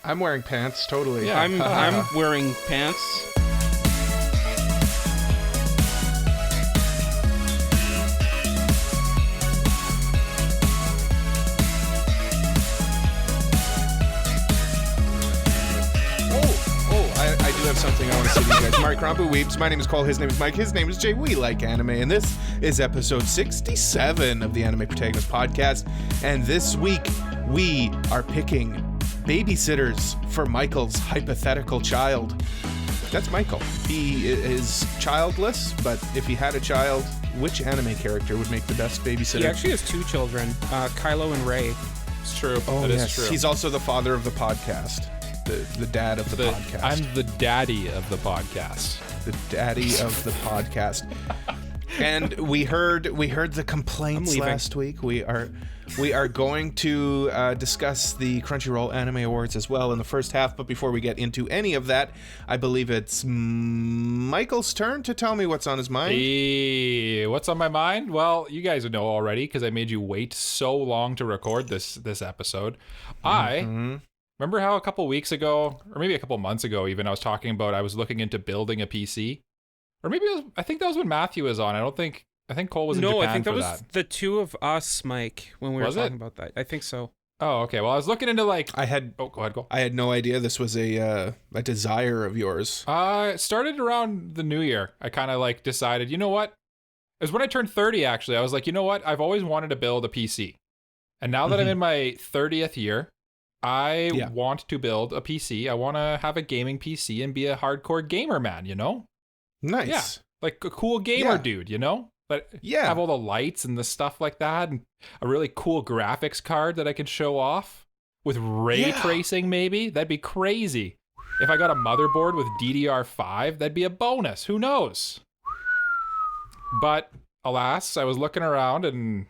I'm wearing pants, totally. Yeah, I'm wearing pants. I do have something I want to say to you guys. Mark Krompu Weeps. My name is Cole. His name is Mike. His name is Jay. We like anime, and this is episode 67 of the Anime Protagonist Podcast. And this week, we are picking babysitters for Michael's hypothetical child. That's Michael. He is childless, but if he had a child, which anime character would make the best babysitter? He actually has two children, Kylo and Rey. It's true. Oh, that yes. is true. He's also the father of the podcast. The dad of the podcast. I'm the daddy of the podcast. The daddy of the podcast. And we heard the complaints last week. We are going to discuss the Crunchyroll Anime Awards as well in the first half. But before we get into any of that, I believe it's Michael's turn to tell me what's on his mind. Hey, what's on my mind? Well, you guys know already because I made you wait so long to record this episode. Remember how a couple weeks ago, or maybe a couple months ago even, I was talking about I was looking into building a PC? Or maybe I think that was when Matthew was on. I think Cole was in Japan for that. No, I think that was the two of us, Mike, when we were talking about that. I think so. Oh, okay. Well, I was looking into go ahead, Cole. I had no idea this was a desire of yours. It started around the new year. I kind of decided, you know what? It was when I turned 30, actually. I was like, you know what? I've always wanted to build a PC. And now that I'm in my 30th year, I want to build a PC. I want to have a gaming PC and be a hardcore gamer, man, you know? Nice. Yeah, like a cool gamer dude, you know? But have all the lights and the stuff like that, and a really cool graphics card that I can show off with ray tracing, maybe. That'd be crazy. If I got a motherboard with DDR5, that'd be a bonus. Who knows? But alas, I was looking around and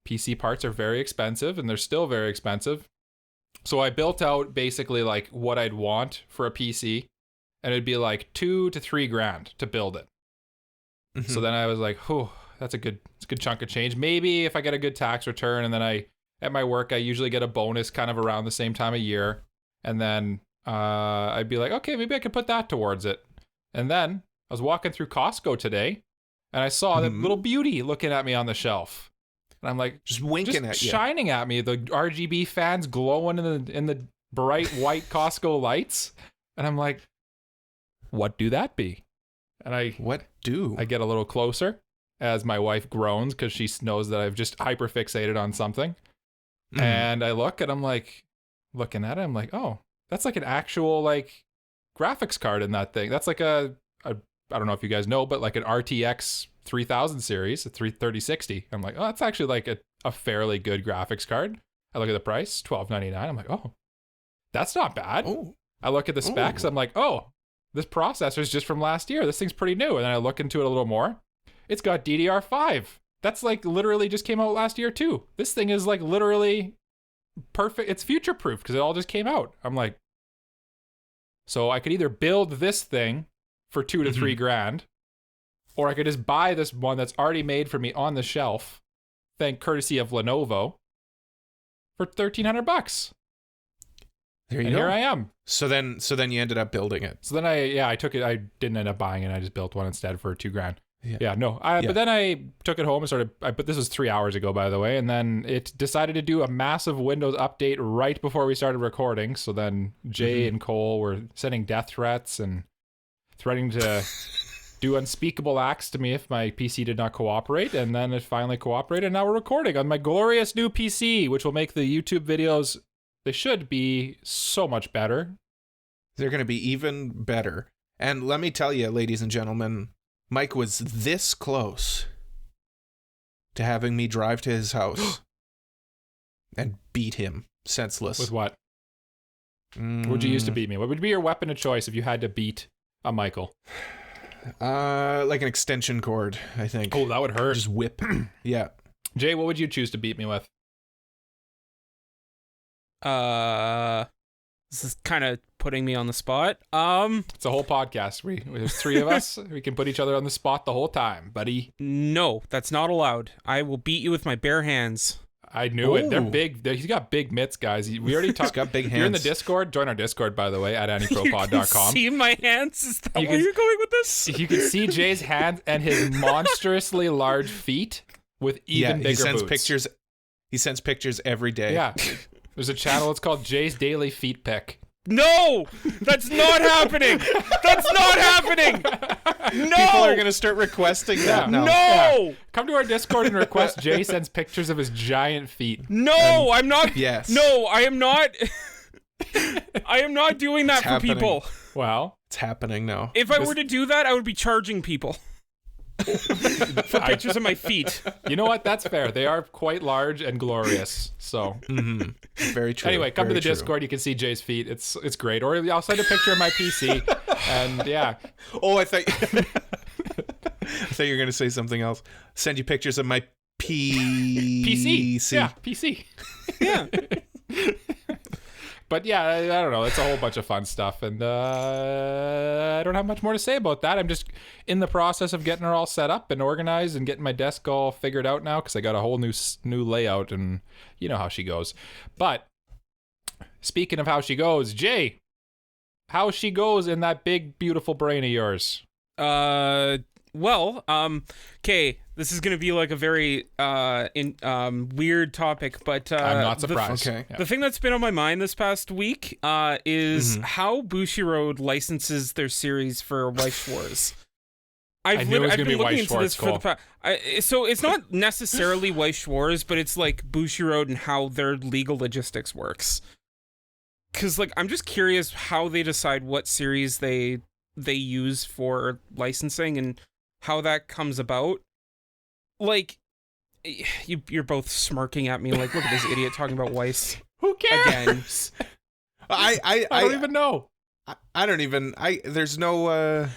PC parts are very expensive, and they're still very expensive. So I built out basically what I'd want for a PC, and it'd be $2,000 to $3,000 to build it. Mm-hmm. So then I was like, that's a good chunk of change. Maybe if I get a good tax return, and then at my work, I usually get a bonus kind of around the same time of year. And then I'd be like, okay, maybe I could put that towards it. And then I was walking through Costco today, and I saw that little beauty looking at me on the shelf. And I'm like, just winking at you, shining at me, the RGB fans glowing in the bright white Costco lights. And I'm like, what do that be? And I get a little closer as my wife groans because she knows that I've just hyperfixated on something. And I look and I'm like, looking at it, I'm like, oh, that's like an actual graphics card in that thing. That's like I don't know if you guys know, but like an RTX 3000 series, a 3060. I'm like, oh, that's actually a fairly good graphics card. I look at the price, $12.99. I'm like, oh, that's not bad. Oh. I look at the specs. I'm like, oh, this processor's just from last year. This thing's pretty new. And then I look into it a little more. It's got DDR5. That's literally just came out last year too. This thing is literally perfect. It's future proof because it all just came out. I'm like, so I could either build this thing for $2,000 to $3,000, or I could just buy this one that's already made for me on the shelf, courtesy of Lenovo, for $1,300. There you go. Here I am. So then you ended up building it. So then I took it. I didn't end up buying it. I just built one instead for $2,000. Yeah. But then I took it home and started. But this was 3 hours ago, by the way. And then it decided to do a massive Windows update right before we started recording. So then Jay and Cole were sending death threats and threatening to do unspeakable acts to me if my PC did not cooperate. And then it finally cooperated. And now we're recording on my glorious new PC, which will make the YouTube videos. They should be so much better. They're going to be even better. And let me tell you, ladies and gentlemen, Mike was this close to having me drive to his house and beat him senseless. With what? Would you use to beat me? What would be your weapon of choice if you had to beat a Michael? Like an extension cord, I think. Oh, that would hurt. Just whip. Yeah. Jay, what would you choose to beat me with? This is kind of putting me on the spot. It's a whole podcast. There's 3 of us. We can put each other on the spot the whole time, buddy. No, that's not allowed. I will beat you with my bare hands. I knew it. They're big. He's got big mitts, guys. We already talked. He's got big hands. If you're in the Discord, join our Discord, by the way, at anipropod.com. See my hands? Is that where you're going with this? You can see Jay's hands and his monstrously large feet with even bigger boots. He sends pictures every day. Yeah. There's a channel. It's called Jay's Daily Feet Pic. No, that's not happening. That's not happening. No. People are going to start requesting that now. No. Yeah. Come to our Discord and request Jay sends pictures of his giant feet. No, I'm not. Yes. No, I am not. I am not doing that for people. Well, it's happening now. If I were to do that, I would be charging people for pictures of my feet. You know what? That's fair. They are quite large and glorious. So very true. Anyway, come to the Discord. You can see Jay's feet. It's great. Or I'll send a picture of my PC. And yeah. Oh, I thought you were going to say something else. Send you pictures of my PC. Yeah, PC. Yeah. But yeah, I don't know. It's a whole bunch of fun stuff, and I don't have much more to say about that. I'm just in the process of getting her all set up and organized and getting my desk all figured out now because I got a whole new layout, and you know how she goes. But speaking of how she goes, Jay, how she goes in that big, beautiful brain of yours? Well, okay, this is going to be like a very weird topic, but I'm not surprised. The thing that's been on my mind this past week is how Bushi-Road licenses their series for Weiss Wars. I've been looking into this for the past. So it's not necessarily Weiss Wars, but it's like Bushi-Road and how their legal logistics works. Because like I'm just curious how they decide what series they use for licensing and how that comes about. Like, you're both smirking at me like, look at this idiot talking about Weiss. Who cares? Again. I don't even know. There's no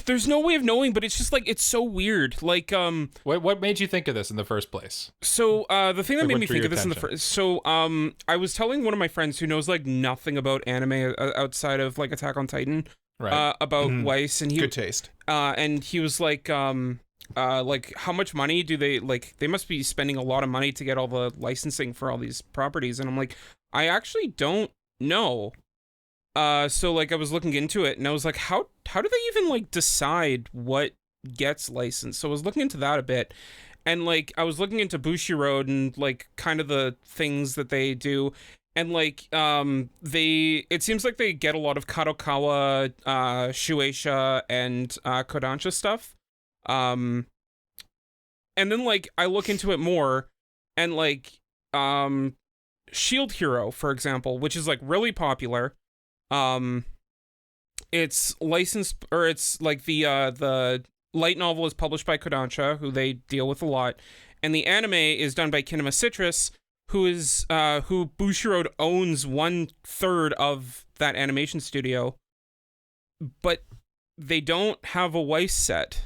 there's no way of knowing, but it's just like it's so weird. Like what made you think of this in the first place? So the thing that made me think of this in the first I was telling one of my friends who knows like nothing about anime outside of like Attack on Titan. Right. About Weiss, and good taste. And he was like how much money do they like? They must be spending a lot of money to get all the licensing for all these properties. And I'm like, I actually don't know. So like I was looking into it, and I was like, how do they even like decide what gets licensed? So I was looking into that a bit, and like I was looking into Bushi-Road and like kind of the things that they do. And like it seems like they get a lot of Kadokawa, Shueisha, and Kodansha stuff. And then like I look into it more, and like Shield Hero, for example, which is like really popular. It's licensed, or it's like the light novel is published by Kodansha, who they deal with a lot, and the anime is done by Kinema Citrus, who Bushi-Road owns 1/3 of that animation studio, but they don't have a Weiss set,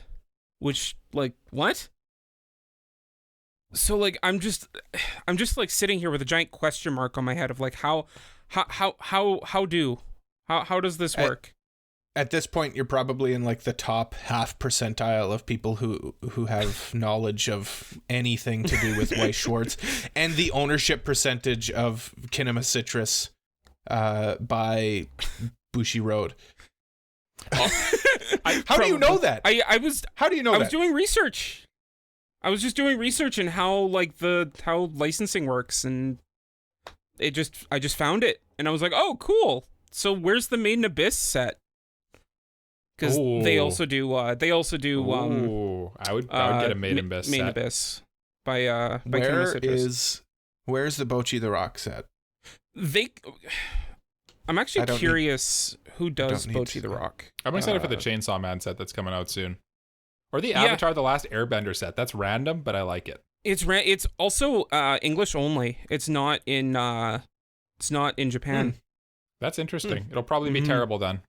which like what? So like I'm just like sitting here with a giant question mark on my head of like how does this work? At this point, you're probably in like the top 0.5% of people who have knowledge of anything to do with Weiss Schwarz, and the ownership percentage of Kinema Citrus by Bushi-Road. How do you know that? How do you know that? I was doing research. I was just doing research in how licensing works, and I just found it, and I was like, oh, cool. So where's the Made in Abyss set? Because they also do. I would get a Made in Abyss. Made in Abyss by Kinema Citrus. Where's the Bocchi the Rock set? I'm actually curious who does Bocchi the Rock. I'm excited for the Chainsaw Man set that's coming out soon, or the Avatar: The Last Airbender set. That's random, but I like it. It's also English only. It's not in Japan. That's interesting. It'll probably be terrible then.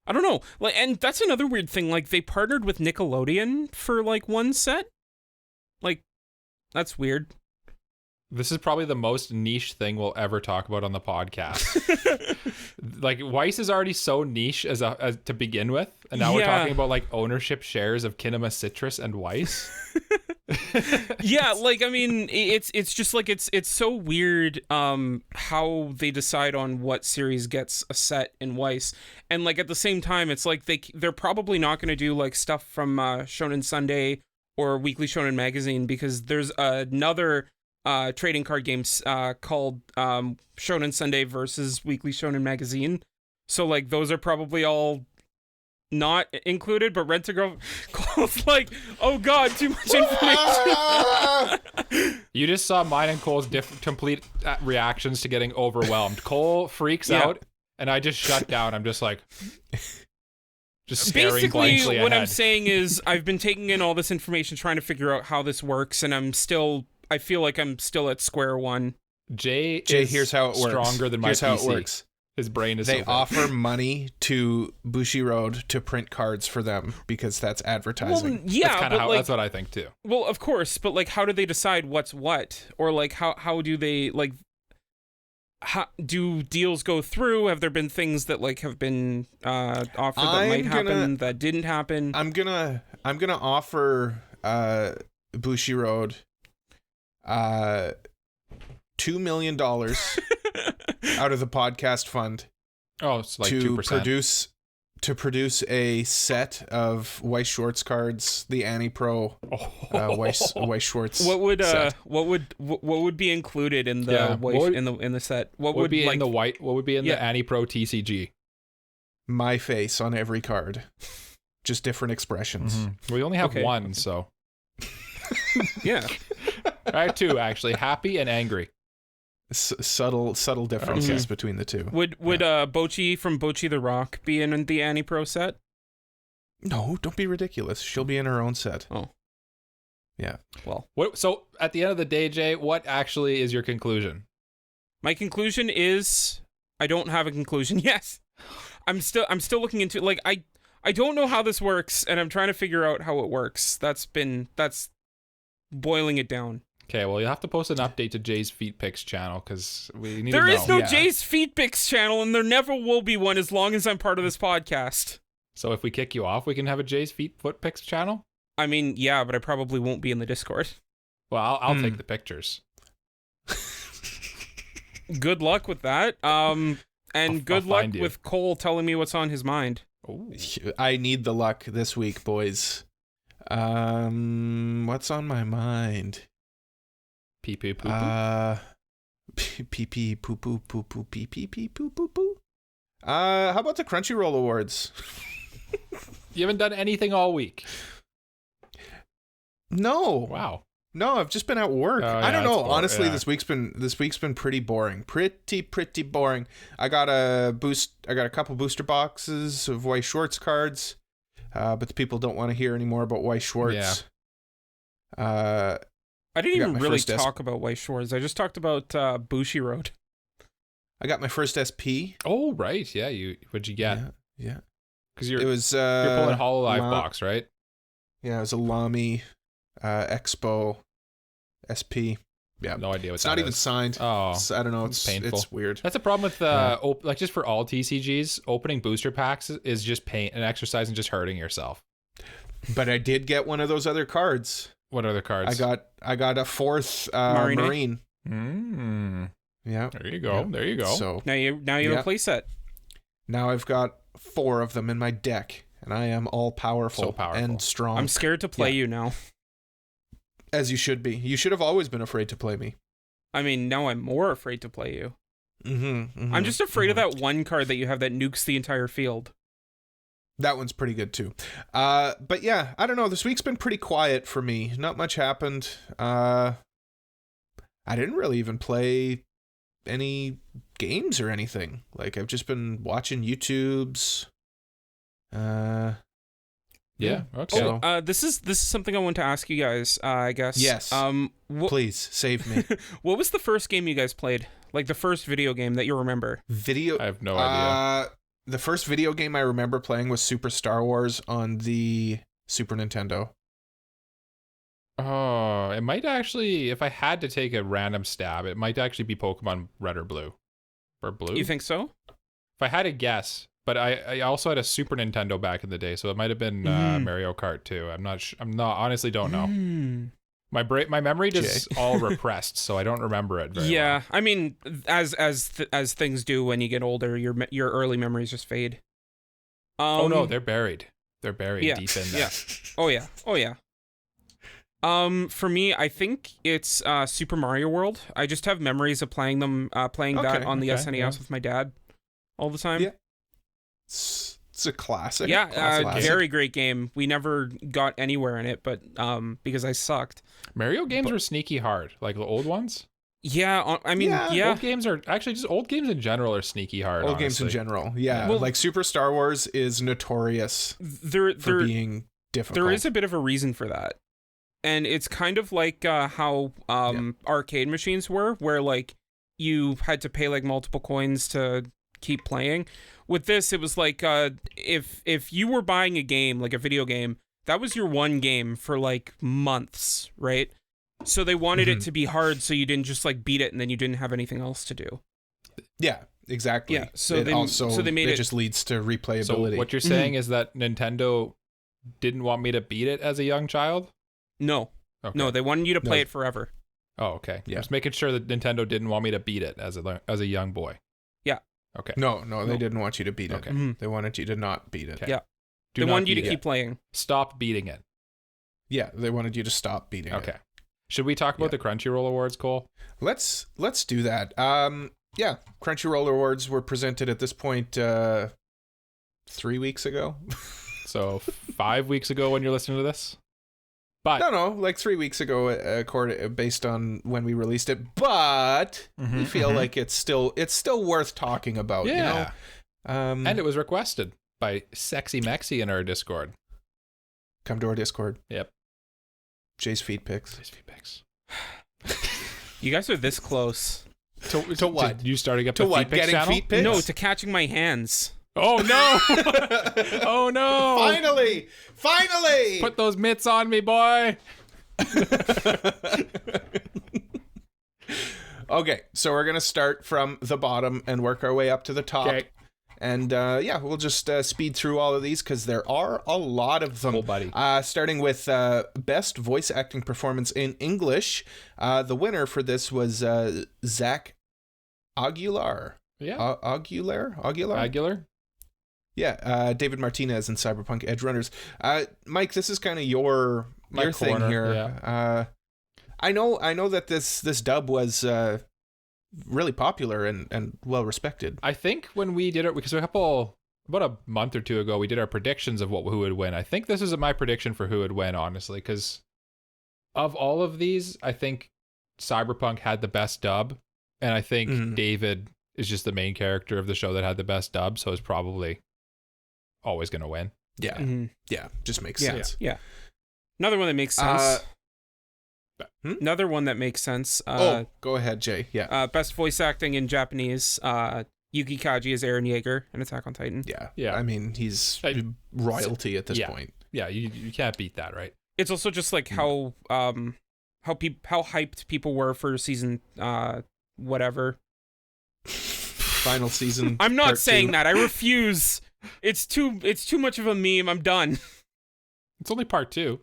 I don't know. Like, and that's another weird thing. Like, they partnered with Nickelodeon for like one set. Like, that's weird. This is probably the most niche thing we'll ever talk about on the podcast. Like, Weiss is already so niche as to begin with, and now we're talking about like ownership shares of Kinema Citrus and Weiss. Yeah, like I mean, it's just like it's so weird how they decide on what series gets a set in Weiss, and like at the same time, it's like they're probably not going to do like stuff from Shonen Sunday or Weekly Shonen Magazine, because there's another trading card game called Shonen Sunday versus Weekly Shonen Magazine, so like those are probably all not included, but Cole's like, oh god, too much information. You just saw mine and Cole's complete reactions to getting overwhelmed. Cole freaks out, and I just shut down. I'm just like, just staring basically blankly what ahead. I'm saying is I've been taking in all this information, trying to figure out how this works, and I feel like I'm still at square one. Jay, here's how it works. Stronger than my here's PC. How it works. His brain is. They so offer money to Bushi-Road to print cards for them because that's advertising. Well, yeah, that's what I think too. Well, of course, but like, how do they decide what's what, or like how do they like? How do deals go through? Have there been things that like have been offered that might happen that didn't happen? I'm gonna offer Bushi-Road $2 million out of the podcast fund. Oh, it's like 2%. To produce a set of Weiss Schwartz cards, the Annie Pro Weiss Schwartz. What would set. what would be included in the in the set? What would be like, in the white? What would be in the Annie Pro TCG? My face on every card, just different expressions. Mm-hmm. We only have one, so yeah. I have two actually: happy and angry. Subtle differences between the two. Would Bochi from Bochi the Rock be in the Annie Pro set? No, don't be ridiculous. She'll be in her own set. Oh. Yeah. Well. So at the end of the day, Jay, what actually is your conclusion? My conclusion is I don't have a conclusion yet. I'm still looking into like I don't know how this works, and I'm trying to figure out how it works. That's boiling it down. Okay, well, you'll have to post an update to Jay's Feet Pics channel, because we need to know. There is no Jay's Feet Pics channel, and there never will be one as long as I'm part of this podcast. So if we kick you off, we can have a Jay's Foot Pics channel? I mean, yeah, but I probably won't be in the Discord. Well, I'll take the pictures. Good luck with that. And good luck with Cole telling me what's on his mind. Ooh. I need the luck this week, boys. What's on my mind? Pee pee poo poo. Pee pee poo poo poo poo pee pee pee poo poo poo. How about the Crunchyroll Awards? You haven't done anything all week. No. Wow. No, I've just been at work. I don't know. Honestly, this week's been pretty boring. Pretty boring. I got a couple booster boxes of Weiss Schwartz cards, but the people don't want to hear anymore about Weiss Schwartz. Yeah. I didn't even really talk about Weiss Schwartz. I just talked about Bushi-Road. I got my first SP. Oh right, yeah. What'd you get? Yeah. Because you're pulling Hololive box, right? Yeah, it was a Lamy Expo SP. Yeah, no idea what it's not even signed. Oh, I don't know. It's painful. It's weird. That's a problem with like just for all TCGs, opening booster packs is just an exercise in just hurting yourself. But I did get one of those other cards. What other cards? I got a fourth Marine. Yeah. There you go. Yeah. There you go. So now you have a play set. Now I've got 4 of them in my deck, and I am all powerful, and strong. I'm scared to play you now. As you should be. You should have always been afraid to play me. I mean, now I'm more afraid to play you. I'm just afraid of that one card that you have that nukes the entire field. That one's pretty good too. But yeah, I don't know. This week's been pretty quiet for me. Not much happened. I didn't really even play any games or anything. Like, I've just been watching YouTubes. Yeah. Okay. So, this is something I want to ask you guys. I guess. Yes. Please save me. What was the first game you guys played? Like the first video game that you remember? I have no idea. The first video game I remember playing was Super Star Wars on the Super Nintendo. Oh, it might actually, if I had to take a random stab, it might actually be Pokemon Red or Blue. Or Blue? You think so? If I had to guess, but I also had a Super Nintendo back in the day, so it might have been Mario Kart too. I'm not honestly don't know. My memory just all repressed, so I don't remember it very well. I mean, as things do when you get older, your early memories just fade. Oh no, they're buried. They're buried deep in there. Yeah. Oh yeah. For me, I think it's Super Mario World. I just have memories of playing that on the SNES with my dad all the time. Yeah. It's a classic. Yeah, classic. very great game. We never got anywhere in it, but because I sucked. Mario games were sneaky hard, like the old ones. Yeah, I mean, yeah. Old games are actually just old games in general are sneaky hard. Old games in general, yeah. Well, like Super Star Wars is notorious for being difficult. There is a bit of a reason for that, and it's kind of like how arcade machines were, where like you had to pay like multiple coins to keep playing. With this, it was like if you were buying a game, like a video game, that was your one game for like months, right? So they wanted it to be hard, so you didn't just like beat it and then you didn't have anything else to do. Yeah, exactly. Yeah, so they made it just leads to replayability. So what you're saying is that Nintendo didn't want me to beat it as a young child? No. Okay. No, they wanted you to play it forever. Oh, okay. Yeah. Just making sure that Nintendo didn't want me to beat it as a young boy. Yeah. Okay. No, they didn't want you to beat it. Okay. They wanted you to not beat it. Okay. Yeah. They wanted you to keep playing. Stop beating it. Yeah, they wanted you to stop beating it. Okay. Should we talk about the Crunchyroll Awards, Cole? Let's do that. Crunchyroll Awards were presented at this point 3 weeks ago. So 5 weeks ago when you're listening to this? But No, like 3 weeks ago, based on when we released it. But we feel like it's still worth talking about. Yeah. You know? And it was requested by Sexy Mexi in our Discord. Come to our Discord. Yep. Jay's feet pics. You guys are this close. To what? You starting up to the what? feet pics Getting channel? feet pics? No, to catching my hands. Oh no! Oh no! Finally! Put those mitts on me, boy. Okay, so we're gonna start from the bottom and work our way up to the top. Okay. And we'll just speed through all of these because there are a lot of them. Cool, buddy. Starting with Best Voice Acting Performance in English. The winner for this was Zach Aguilar. Yeah. Aguilar? Yeah, David Martinez in Cyberpunk Edge Runners. Mike, this is kind of your thing here. Yeah. I know that this dub was really popular and well respected. I think when we did it, because about a month or two ago, we did our predictions of who would win. I think this is my prediction for who would win, honestly, because of all of these, I think Cyberpunk had the best dub, and I think David is just the main character of the show that had the best dub, so it's probably always going to win. Yeah. Yeah, just makes sense. Yeah. Another one that makes sense. Another one that makes sense. Go ahead, Jay. Yeah. Best voice acting in Japanese. Yuki Kaji is Eren Yeager in Attack on Titan. Yeah. I mean, he's royalty at this point. Yeah, you can't beat that, right? It's also just like how hyped people were for season whatever. Final season. I'm not saying that. I refuse. It's too much of a meme. I'm done. It's only part 2.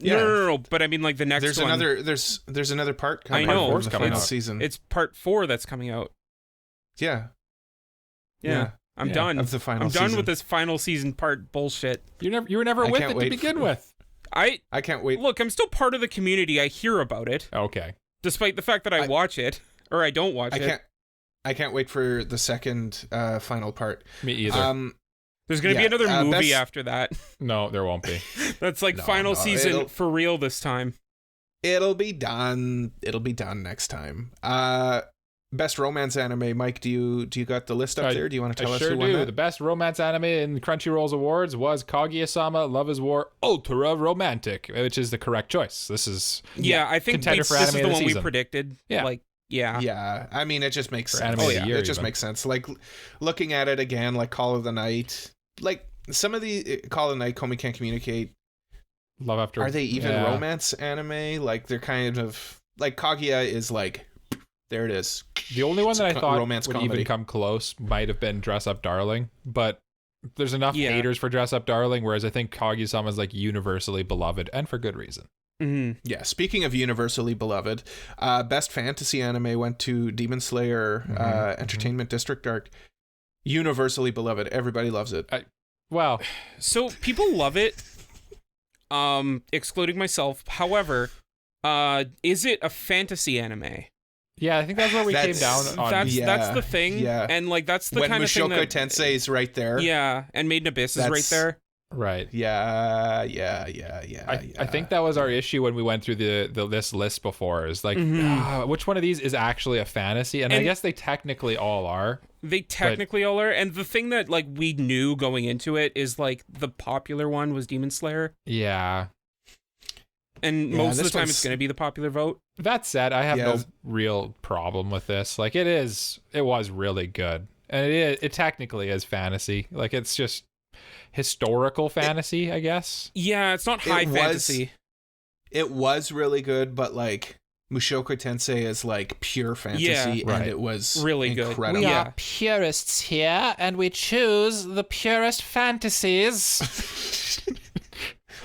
Yeah. No. But I mean, like the next one. There's another part coming. I know. Part 4's coming out. Season. It's part 4 that's coming out. Yeah. I'm done. Of the final I'm season. done with this final season part bullshit. You were never with it to begin with. I can't wait. Look, I'm still part of the community. I hear about it. Okay. Despite the fact that I watch it, or I don't watch it. I can't wait for the second final part. Me either. There's going to be another movie after that. No, there won't be. That's like final season for real this time. It'll be done. It'll be done next time. Best romance anime, Mike. Do you got the list up there? Do you want to tell us who won that? The best romance anime in Crunchyroll's awards was Kaguya-sama Love is War Ultra Romantic, which is the correct choice. This is I think this is the one we predicted. Yeah. Yeah. I mean, it just makes sense. It just makes sense. Like looking at it again, like Call of the Night, like some of the Call of the Night, Komi Can't Communicate. Love After. Are they even romance anime? Like they're kind of like Kaguya is like, there it is. The only one that I thought romance would comedy. even come close might have been Dress Up Darling, but there's enough haters for Dress Up Darling, whereas I think Kaguya-sama is like universally beloved, and for good reason. Mm-hmm. Yeah, speaking of universally beloved, best fantasy anime went to Demon Slayer Entertainment District Arc. Universally beloved. Everybody loves it. Well, so people love it, excluding myself. However, is it a fantasy anime? Yeah, I think that's where we came down on. That's the thing. Yeah. And like that's the when kind Mushoku of thing that Tensei is right there. Yeah, and Made in Abyss is right there. Right. Yeah. I think that was our issue when we went through this list before. Is like, which one of these is actually a fantasy? And I guess they technically all are. They technically all are. And the thing that like we knew going into it is like the popular one was Demon Slayer. Yeah. And most of the time it's going to be the popular vote. That said, I have no real problem with this. Like it was really good. And it technically is fantasy. Like it's just historical fantasy, I guess. Yeah, it's not high fantasy. It was really good, but like Mushoku Tensei is like pure fantasy, and it was really incredible. good. We are purists here, and we choose the purest fantasies.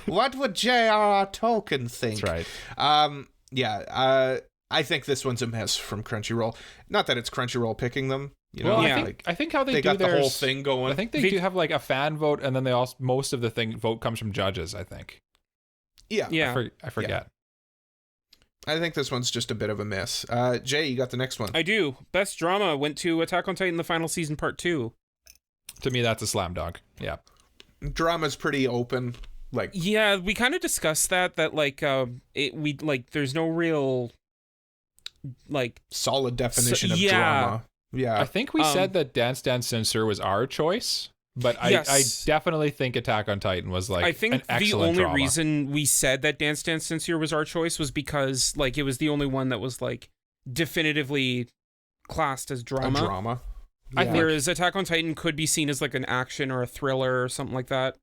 What would J.R.R. Tolkien think? That's right. I think this one's a mess from Crunchyroll. Not that it's Crunchyroll picking them. You know, well, I think how they do got theirs, the whole thing going. I think they do have like a fan vote, and then they also most of the vote comes from judges. I think. Yeah. I forget. Yeah. I think this one's just a bit of a miss. Jay, you got the next one. I do. Best drama went to Attack on Titan: The Final Season Part 2. To me, that's a slam dunk. Yeah. Drama's pretty open. Like, yeah, we kind of discussed that like there's no real like solid definition of drama. Yeah. I think we said that Dance Dance Censor was our choice, but I definitely think Attack on Titan was like an excellent the only reason we said that Dance Dance Censor was our choice was because like it was the only one that was like definitively classed as drama. A drama. Yeah. Whereas Attack on Titan could be seen as like an action or a thriller or something like that.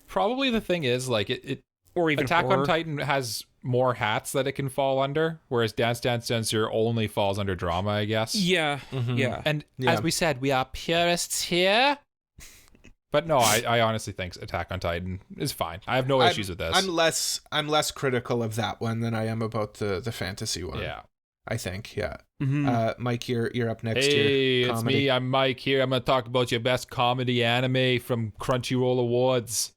Probably the thing is like it or even Attack horror. on Titan has more hats that it can fall under, whereas Dance Dance Censor only falls under drama, I guess. Yeah. Mm-hmm. Yeah. And as we said, we are purists here. But no, I honestly think Attack on Titan is fine. I have no issues with this. I'm less critical of that one than I am about the fantasy one. Yeah. I think, yeah. Mm-hmm. Mike, you're up next. Hey, here. It's me. I'm Mike here. I'm going to talk about your best comedy anime from Crunchyroll Awards.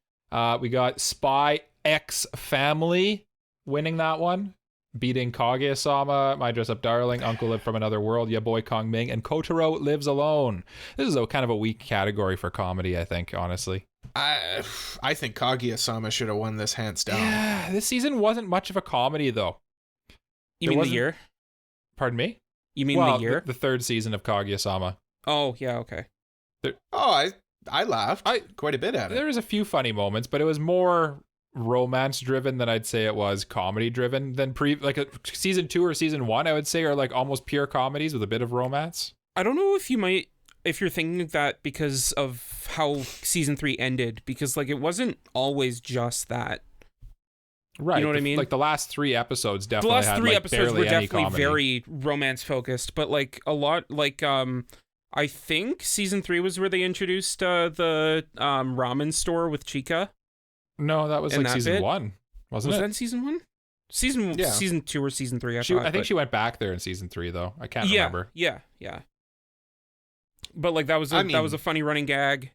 We got Spy X Family winning that one, beating Kaguya-sama, My Dress Up Darling, Uncle Live from Another World, Ya Boy Kong Ming, and Kotaro Lives Alone. This is a kind of a weak category for comedy, I think, honestly. I think Kaguya-sama should have won this hands down. Yeah, this season wasn't much of a comedy, though. You mean the year? Pardon me? You mean the year? The third season of Kaguya-sama. Oh, yeah, okay. I laughed quite a bit at it. There was a few funny moments, but it was more romance driven than I'd say it was comedy driven than season 2 or season 1, I would say, are like almost pure comedies with a bit of romance. I don't know if you're thinking that because of how season 3 ended, because like it wasn't always just that. Right. You know what I mean? Like the last 3 episodes definitely had like episodes barely were any definitely comedy. very romance focused, but like a lot like I think season 3 was where they introduced the ramen store with Chica. No, that was like season 1, wasn't it? Was that season 1? Season 2 or season 3, I think she went back there in season 3 though. I can't remember. Yeah. But like that was a funny running gag.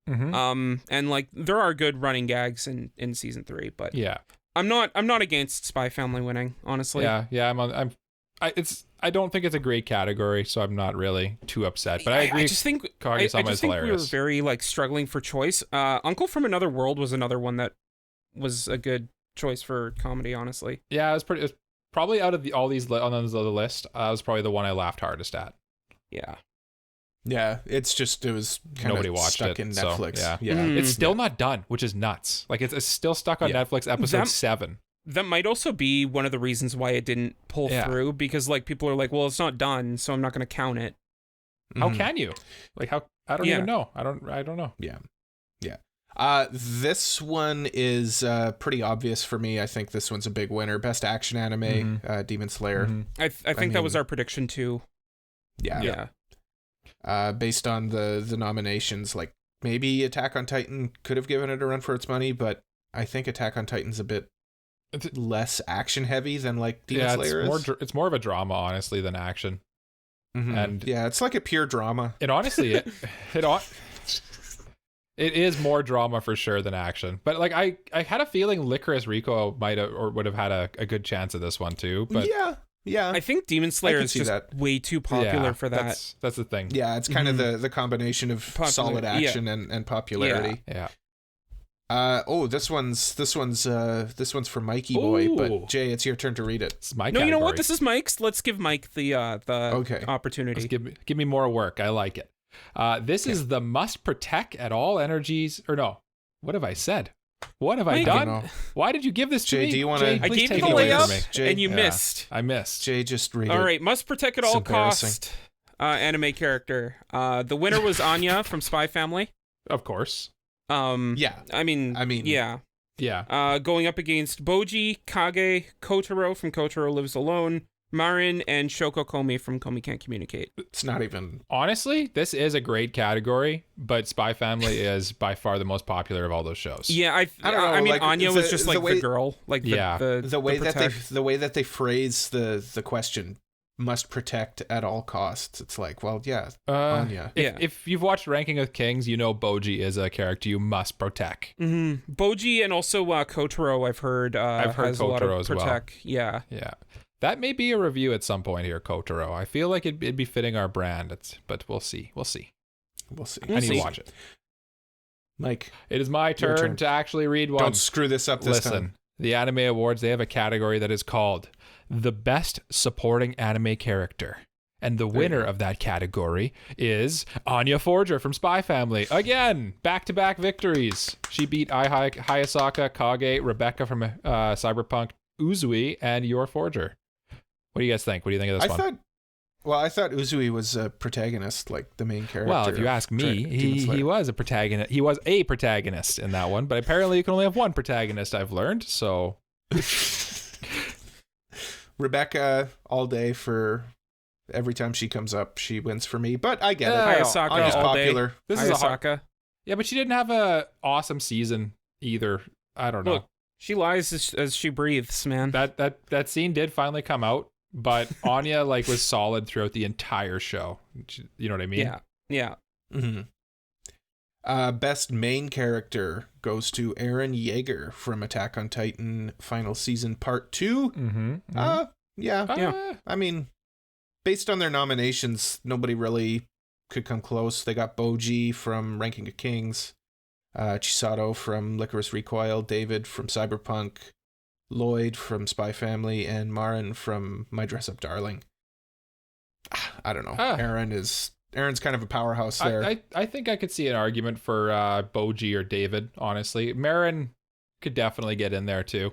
Mm-hmm. And like there are good running gags in season 3, but yeah. I'm not against Spy Family winning, honestly. Yeah, I don't think it's a great category, so I'm not really too upset. But I agree. I just think Kaguya-sama is hilarious. We were very like struggling for choice. Uncle from Another World was another one that was a good choice for comedy, honestly. Yeah, it was probably out of all these on the list. That was probably the one I laughed hardest at. Yeah. Yeah, it was kind nobody of watched stuck it, in Netflix. So, yeah. It's still not done, which is nuts. Like it's still stuck on Netflix, episode 7. That might also be one of the reasons why it didn't pull through, because like people are like, well, it's not done, so I'm not going to count it. How can you? Like how? I don't even know. I don't know. Yeah. This one is pretty obvious for me. I think this one's a big winner. Best action anime, Demon Slayer. Mm-hmm. I think that was our prediction too. Yeah. Based on the nominations, like maybe Attack on Titan could have given it a run for its money, but I think Attack on Titan's a bit less action heavy than like Demon Slayer is. It's more of a drama, honestly, than action. And yeah, it's like a pure drama. It honestly, it is more drama for sure than action. But like I had a feeling Licorice Rico might have or would have had a good chance at this one too. But yeah. I think Demon Slayer is just way too popular for that. That's the thing. Yeah, it's kind of the combination of solid action and popularity. Yeah. This one's for Mikey boy, but Jay, it's your turn to read it. It's my category. You know what? This is Mike's. Let's give Mike the opportunity. Give me more work. I like it. This is the must protect at all energies. Or no, what have I said? What have I done? Why did you give this to Jay, me? do you want to? I gave you the layup, and you missed. I missed. Jay, just read it. All right, must protect at all cost. Anime character. The winner was Anya from Spy Family. Of course. Yeah. I mean, yeah. Yeah. Going up against Boji, Kage, Kotaro from Kotaro Lives Alone, Marin, and Shoko Komi from Komi Can't Communicate. It's not even... Honestly, this is a great category, but Spy Family is by far the most popular of all those shows. Yeah, I don't know. I mean, like, Anya was just like the girl. Like, the way that they phrase the question, must protect at all costs. It's like, well, yeah, Anya. If you've watched Ranking of Kings, you know Boji is a character you must protect. Mm-hmm. Boji and also Kotaro, I've heard has Kotaro a lot of protect. Well. Yeah. That may be a review at some point here, Kotaro. I feel like it'd be fitting our brand. But we'll see. I need to watch it. Mike, it is my turn to actually read one. Don't screw this up this time. The Anime Awards, they have a category that is called the Best Supporting Anime Character. And the winner of that category is Anya Forger from Spy Family. Again, back-to-back victories. She beat Hayasaka, Kage, Rebecca from Cyberpunk, Uzui, and Your Forger. What do you guys think? What do you think of this one? I thought Uzui was a protagonist, like the main character. Well, if you ask me, he was a protagonist. He was a protagonist in that one, but apparently you can only have one protagonist, I've learned, so... Rebecca, all day for every time she comes up, she wins for me, but I get it. Hayasaka Anya's all popular. Day. This is Hayasaka. Yeah, but she didn't have a awesome season either. I don't know. Look, she lies as she breathes, man. That scene did finally come out, but Anya was solid throughout the entire show. You know what I mean? Yeah. Mm-hmm. Best main character goes to Eren Yeager from Attack on Titan Final Season Part 2. I mean, based on their nominations, nobody really could come close. They got Boji from Ranking of Kings, Chisato from Licorice Recoil, David from Cyberpunk, Lloyd from Spy Family, and Marin from My Dress Up Darling. I don't know. Aaron's kind of a powerhouse there. I think I could see an argument for Boji or David, honestly. Marin could definitely get in there too.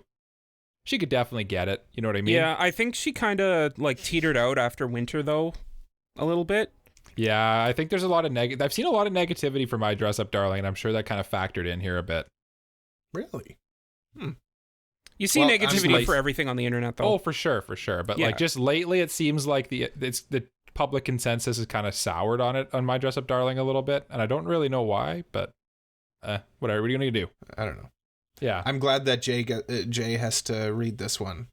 She could definitely get it. You know what I mean? Yeah, I think she kind of teetered out after winter though, a little bit. Yeah, I think there's a lot of I've seen a lot of negativity for My Dress Up Darling, and I'm sure that kind of factored in here a bit. Really? You see negativity for everything on the internet though. Oh, for sure. But just lately it seems like the public consensus is kind of soured on My Dress Up Darling a little bit, and I don't really know why, but whatever. What are you gonna do? I don't know. Yeah, I'm glad that Jay has to read this one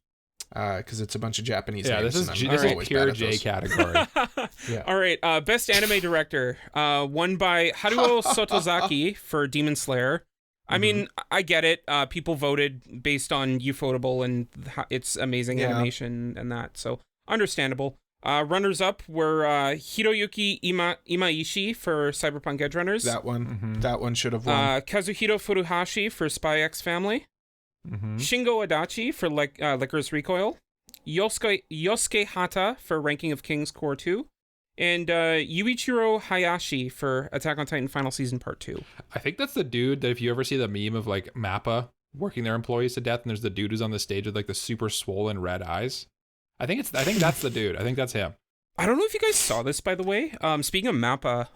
because it's a bunch of Japanese names. This is pure Jay category. Yeah. All right, best anime director, won by Haruo Sotozaki for Demon Slayer. I mean, I get it. People voted based on Ufotable and its amazing animation and that, so understandable. Runners-up were Hiroyuki Imaishi for Cyberpunk Edge Runners. That one should have won. Kazuhiro Furuhashi for Spy X Family. Shingo Adachi for Licorice Recoil. Yosuke Hata for Ranking of Kings Core 2. And Yuichiro Hayashi for Attack on Titan Final Season Part 2. I think that's the dude that if you ever see the meme of Mappa working their employees to death and there's the dude who's on the stage with the super swollen red eyes. I think that's the dude. I think that's him. I don't know if you guys saw this, by the way. Speaking of Mappa,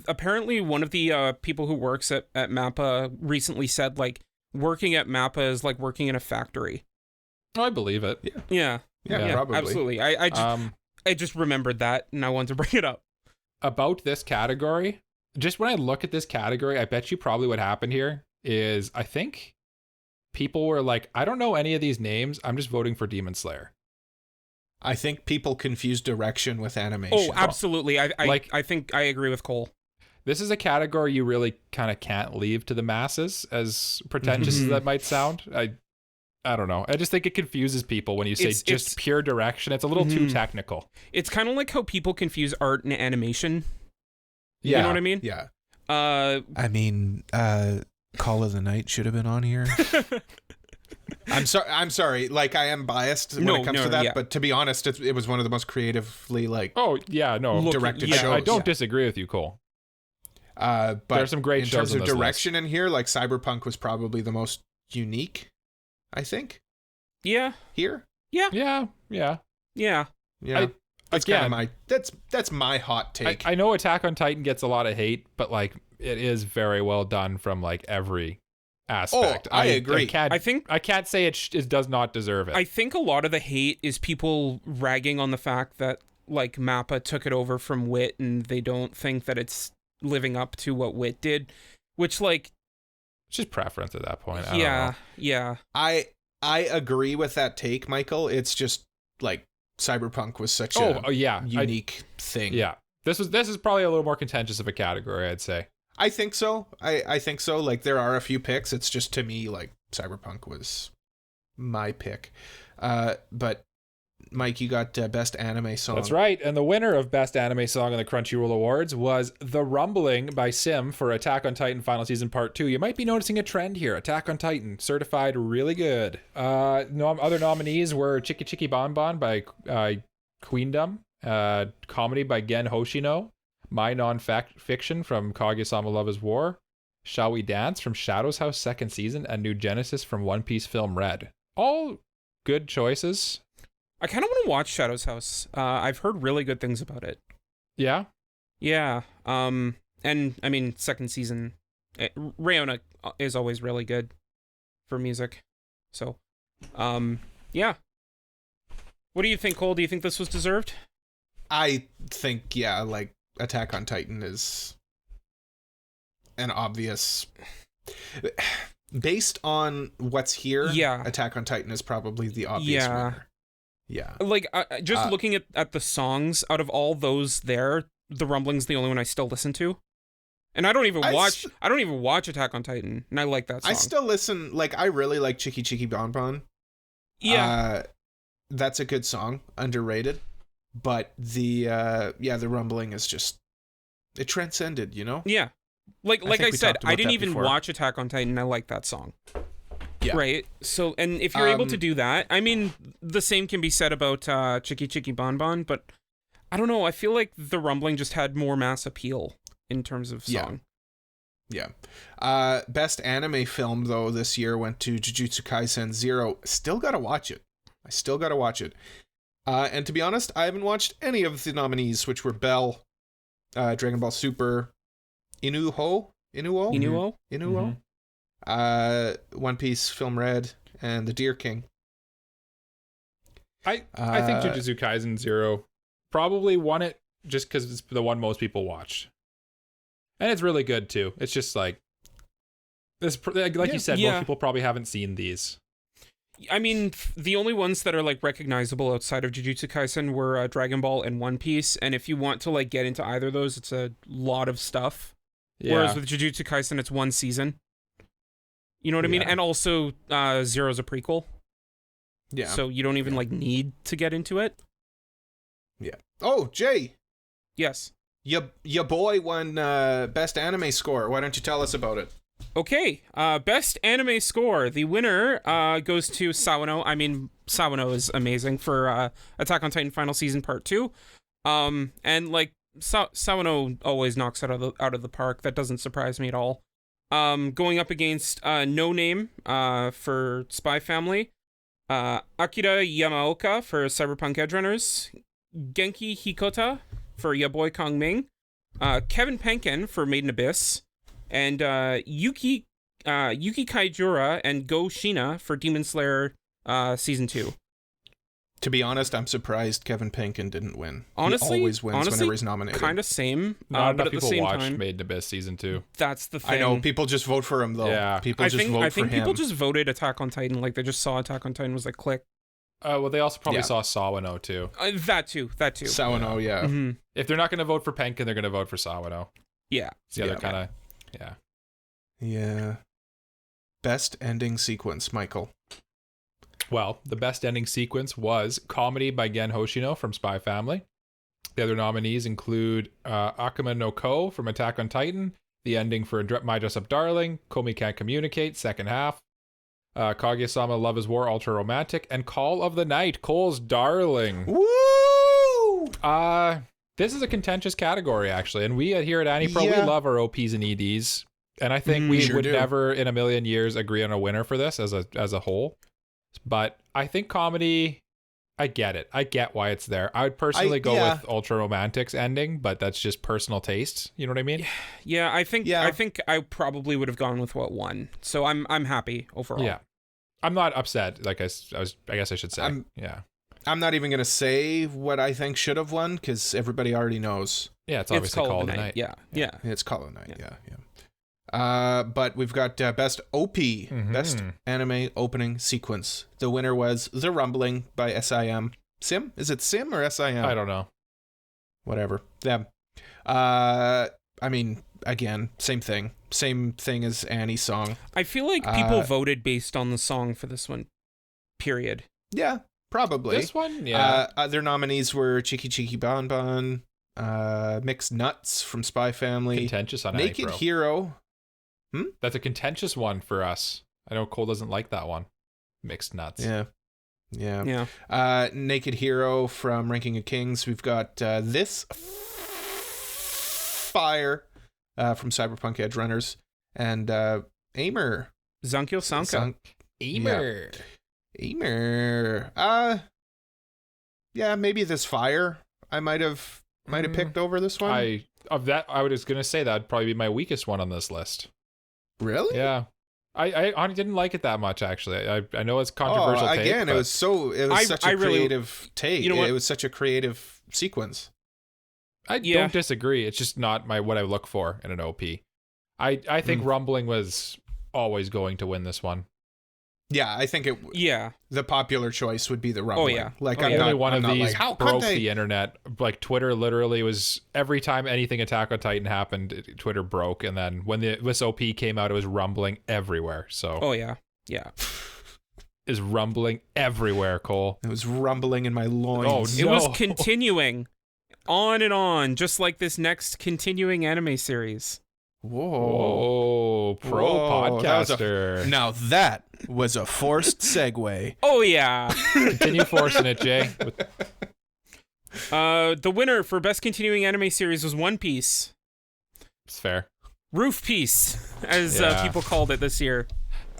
apparently one of the people who works at Mappa recently said working at Mappa is like working in a factory. Oh, I believe it. Yeah, probably. Absolutely. I just remembered that and I wanted to bring it up. About this category, just when I look at this category, I bet you probably what happened here is I think people were like, I don't know any of these names. I'm just voting for Demon Slayer. I think people confuse direction with animation. Oh, absolutely. I think I agree with Cole. This is a category you really kind of can't leave to the masses, as pretentious as that might sound. I don't know. I just think it confuses people when you say just pure direction. It's a little too technical. It's kind of like how people confuse art and animation. Yeah. You know what I mean? Yeah. Call of the Night should have been on here. I'm sorry. Like, I am biased when it comes to that, but to be honest, it was one of the most creatively directed shows. I don't disagree with you, Cole. But there's some great shows in terms of direction in here. Like, Cyberpunk was probably the most unique, I think. Yeah. Here. Yeah. That's kind of my that's my hot take. I know Attack on Titan gets a lot of hate, but like it is very well done from like every aspect. I agree. I can't say it does not deserve it. I think a lot of the hate is people ragging on the fact that like Mappa took it over from Wit, and they don't think that it's living up to what Wit did, which like it's just preference at that point. Yeah. I agree with that take, Michael. It's just like Cyberpunk was such a unique thing. Yeah. This is probably a little more contentious of a category, I'd say. I think so. I think so. Like, there are a few picks. It's just, to me, like, Cyberpunk was my pick. But Mike, you got Best Anime Song. That's right. And the winner of Best Anime Song in the Crunchyroll Awards was The Rumbling by Sim for Attack on Titan Final Season Part 2. You might be noticing a trend here. Attack on Titan, certified really good. Other nominees were Chiki Chiki Bon Bon by Queendom, Comedy by Gen Hoshino, My Non-Fiction from Kaguya-sama Love is War, Shall We Dance from Shadow's House second season, and New Genesis from One Piece Film Red. All good choices. I kind of want to watch Shadow's House. I've heard really good things about it. Yeah? Yeah. And I mean, second season, Rayona is always really good for music. So, yeah. What do you think, Cole? Do you think this was deserved? I think, yeah, like, Attack on Titan is an obvious... Based on what's here, Attack on Titan is probably the obvious winner. Yeah. Like, just looking at the songs, out of all those there, The Rumbling's the only one I still listen to. And I don't even watch Attack on Titan, and I like that song. I still listen, like, I really like Chiki Chiki Bon Bon. Yeah. That's a good song, underrated. But the Rumbling is just, it transcended, you know? Yeah. Like I said, I didn't even watch Attack on Titan, and I like that song. Yeah. Right. So, and if you're able to do that, I mean, the same can be said about Chiki Chiki Bon Bon, but I don't know. I feel like The Rumbling just had more mass appeal in terms of song. Yeah. Best anime film, though, this year went to Jujutsu Kaisen 0. Still gotta watch it. And to be honest, I haven't watched any of the nominees, which were Bell, Dragon Ball Super, Inuo. Mm-hmm. One Piece Film Red, and The Deer King. I think Jujutsu Kaisen 0 probably won it just because it's the one most people watched, and it's really good too. It's just like this, like you said, most people probably haven't seen these. I mean, the only ones that are like recognizable outside of Jujutsu Kaisen were Dragon Ball and One Piece, and if you want to like get into either of those, it's a lot of stuff. Yeah. Whereas with Jujutsu Kaisen, it's one season. You know what I mean? And also, Zero's a prequel. Yeah. So you don't even like need to get into it. Yeah. Oh, Jay. Yes. Your boy won Best Anime Score. Why don't you tell us about it? Okay. Best Anime Score. The winner goes to Sawano. I mean, Sawano is amazing for Attack on Titan Final Season Part 2. And like Sawano always knocks it out of the park. That doesn't surprise me at all. Going up against No Name for Spy Family, Akira Yamaoka for Cyberpunk Edgerunners, Genki Hikota for Ya Boy Kong Ming, Kevin Penkin for Made in Abyss, and Yuki Kaijura and Go Shina for Demon Slayer Season 2. To be honest, I'm surprised Kevin Penkin didn't win. Honestly, he always wins whenever he's nominated. Kind of same. Not but enough at the people same watched time, Made in Abyss season 2. that's the thing. I know people just vote for him though. Yeah. People I just vote think for him. people just voted Attack on Titan. Like they just saw Attack on Titan was like click. Well, they also probably Yeah. saw Sawano too. That too. Sawano, yeah. Mm-hmm. If they're not going to vote for Penkin, they're going to vote for Sawano. Yeah. It's the other Yeah. kind of, yeah. Yeah. Best ending sequence, Michael. Well, the best ending sequence was Comedy by Gen Hoshino from Spy Family. The other nominees include Akuma no Ko from Attack on Titan, the ending for My Dress Up Darling, Komi Can't Communicate, second half, Kaguya-sama Love is War, Ultra Romantic, and Call of the Night, Cole's Darling. Woo! This is a contentious category, actually, and we here at AniPro, Yeah. we love our OPs and EDs, and I think we sure would do. never in a million years agree on a winner for this as a whole. But I think comedy, I get it. I get why it's there. I would personally go with Ultra Romantic's ending, but that's just personal taste. You know what I mean? Yeah, I think I probably would have gone with what won. So I'm happy overall. Yeah. I'm not upset. Like I guess I should say. I'm not even gonna say what I think should have won because everybody already knows. Yeah, it's obviously Call of the Night. Yeah. It's Call of the Night. Yeah. But we've got best OP, best anime opening sequence. The winner was The Rumbling by SIM. Sim? Is it Sim or SIM? I don't know. Whatever. Yeah. I mean, again, same thing. Same thing as Annie's song. I feel like people voted based on the song for this one. Period. Yeah, probably. This one, yeah. Other nominees were Cheeky Cheeky Bon Bon, Mixed Nuts from Spy Family, Contentious on Naked AniPro. Hero. That's a contentious one for us. I know Cole doesn't like that one. Mixed Nuts. Yeah. Naked Hero from Ranking of Kings. We've got This Fire from Cyberpunk Edge Runners, and Aimer. Zankyo Sanka. Aimer. Yeah, maybe This Fire. I might have picked over this one. I was gonna say that'd probably be my weakest one on this list. Really? Yeah. I didn't like it that much, actually. I know it's controversial take. Again, but it was such a creative take. You know what? It was such a creative sequence. I don't disagree. It's just not what I look for in an OP. I think Rumbling was always going to win this one. Yeah, I think the popular choice would be The Rumbling. Oh, yeah. Like, Only one of these how broke the internet. Like, Twitter literally was, every time anything Attack on Titan happened, Twitter broke. And then when this OP came out, it was rumbling everywhere. So. Oh, yeah. Is rumbling everywhere, Cole. It was rumbling in my loins. Oh, It no. was continuing on and on, just like this next continuing anime series. Whoa, pro podcaster. Now that was a forced segue. Oh, yeah. Continue forcing it, Jay. The winner for Best Continuing Anime Series was One Piece. It's fair. Roof Piece, as people called it this year.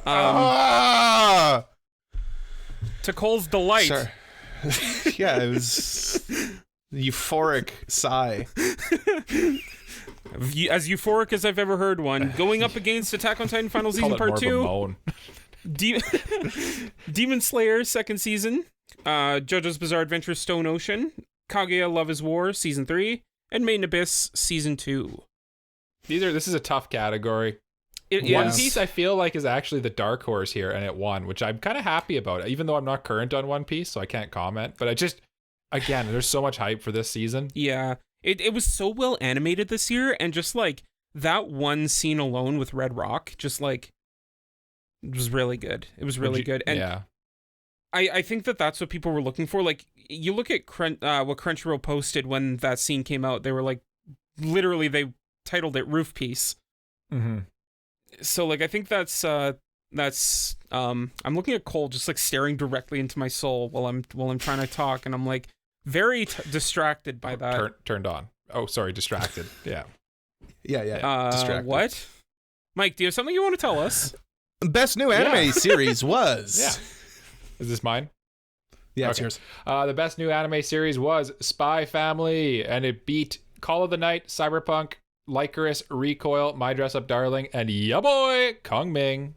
To Cole's delight. Sorry. Yeah, it was euphoric sigh. As euphoric as I've ever heard one. Going up against Attack on Titan Final Season Part 2. Demon Slayer second season, JoJo's Bizarre Adventure Stone Ocean, Kaguya Love is War Season 3, and Made in Abyss Season 2. This is a tough category. One Piece, I feel like, is actually the dark horse here, and it won, which I'm kind of happy about, even though I'm not current on One Piece, so I can't comment. But again, there's so much hype for this season. Yeah, it was so well animated this year, and just like that one scene alone with Red Rock, just like, it was really good. It was really good. And yeah. I think that's what people were looking for. Like, you look at what Crunchyroll posted when that scene came out. They were like, literally, they titled it Roof Piece. Mm-hmm. So, like, I think that's I'm looking at Cole just like staring directly into my soul while I'm trying to talk, and I'm like very distracted by that. Turned on. Oh, sorry, distracted. Yeah. Yeah. Distracted. What? Mike, do you have something you want to tell us? Best new anime series was. Yeah. Is this mine? Yeah, it's yours. The best new anime series was Spy Family, and it beat Call of the Night, Cyberpunk, Lycoris, Recoil, My Dress Up Darling, and ya boy, Kong Ming.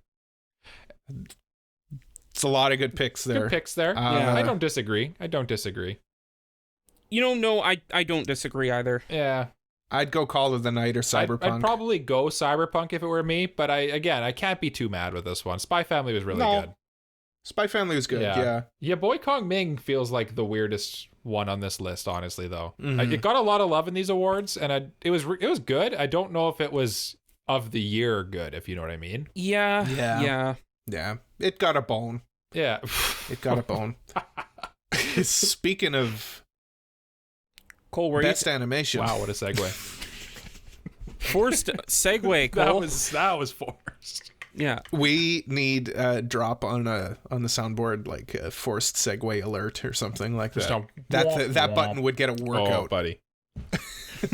It's a lot of good picks there. Good picks there. Yeah, I don't disagree. No, I don't disagree either. Yeah. I'd go Call of the Night or Cyberpunk. I'd probably go Cyberpunk if it were me, but I can't be too mad with this one. Spy Family was really good. Spy Family was good, yeah. Yeah, Boy Kong Ming feels like the weirdest one on this list, honestly, though. Mm-hmm. It got a lot of love in these awards, and it was good. I don't know if it was of the year good, if you know what I mean. Yeah. It got a bone. Yeah. It got a bone. Speaking of Cole, best animation. Wow, what a segue. Forced segue, Cole. That was forced. Yeah. We need a drop on the soundboard, like a forced segue alert or something like that. That button would get a workout. Oh, buddy.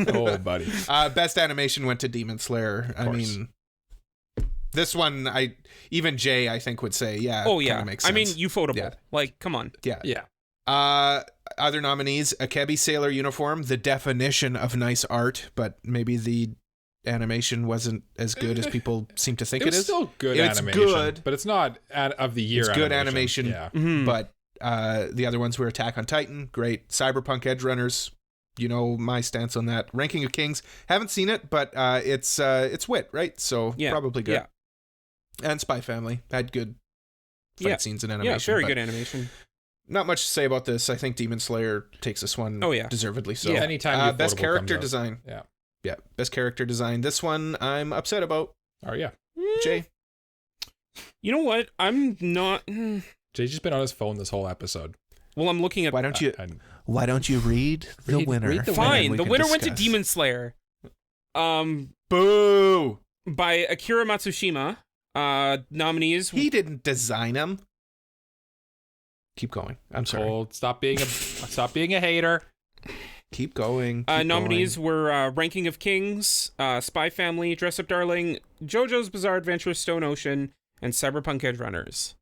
Oh, buddy. Best animation went to Demon Slayer. I mean, this one, even Jay, I think, would say, yeah. Oh, yeah. Makes sense. I mean, ufotable. Yeah. Like, come on. Yeah. Other nominees: Akebi Sailor Uniform, the definition of nice art, but maybe the animation wasn't as good as people seem to think it is. It's still good animation. It's good, but it's not of the year. It's good animation. Yeah. Mm-hmm. But the other ones were Attack on Titan, great. Cyberpunk Edge Runners, you know my stance on that. Ranking of Kings, haven't seen it, but it's wit, right? So probably good. Yeah. And Spy Family had good fight scenes and animation. Yeah, very good animation. Not much to say about this. I think Demon Slayer takes this one deservedly so. Yeah, anytime best character design. Yeah, best character design. This one I'm upset about. Oh, yeah. Jay? You know what? I'm not... Jay's just been on his phone this whole episode. Well, I'm looking at... Why don't you read the winner? Fine, the winner went to Demon Slayer. Boo! By Akira Matsushima. Nominees... He didn't design him. Keep going. I'm sorry. Cole, stop being a hater. Keep going. Nominees were Ranking of Kings, Spy Family, Dress Up Darling, JoJo's Bizarre Adventure, Stone Ocean, and Cyberpunk Edge Runners.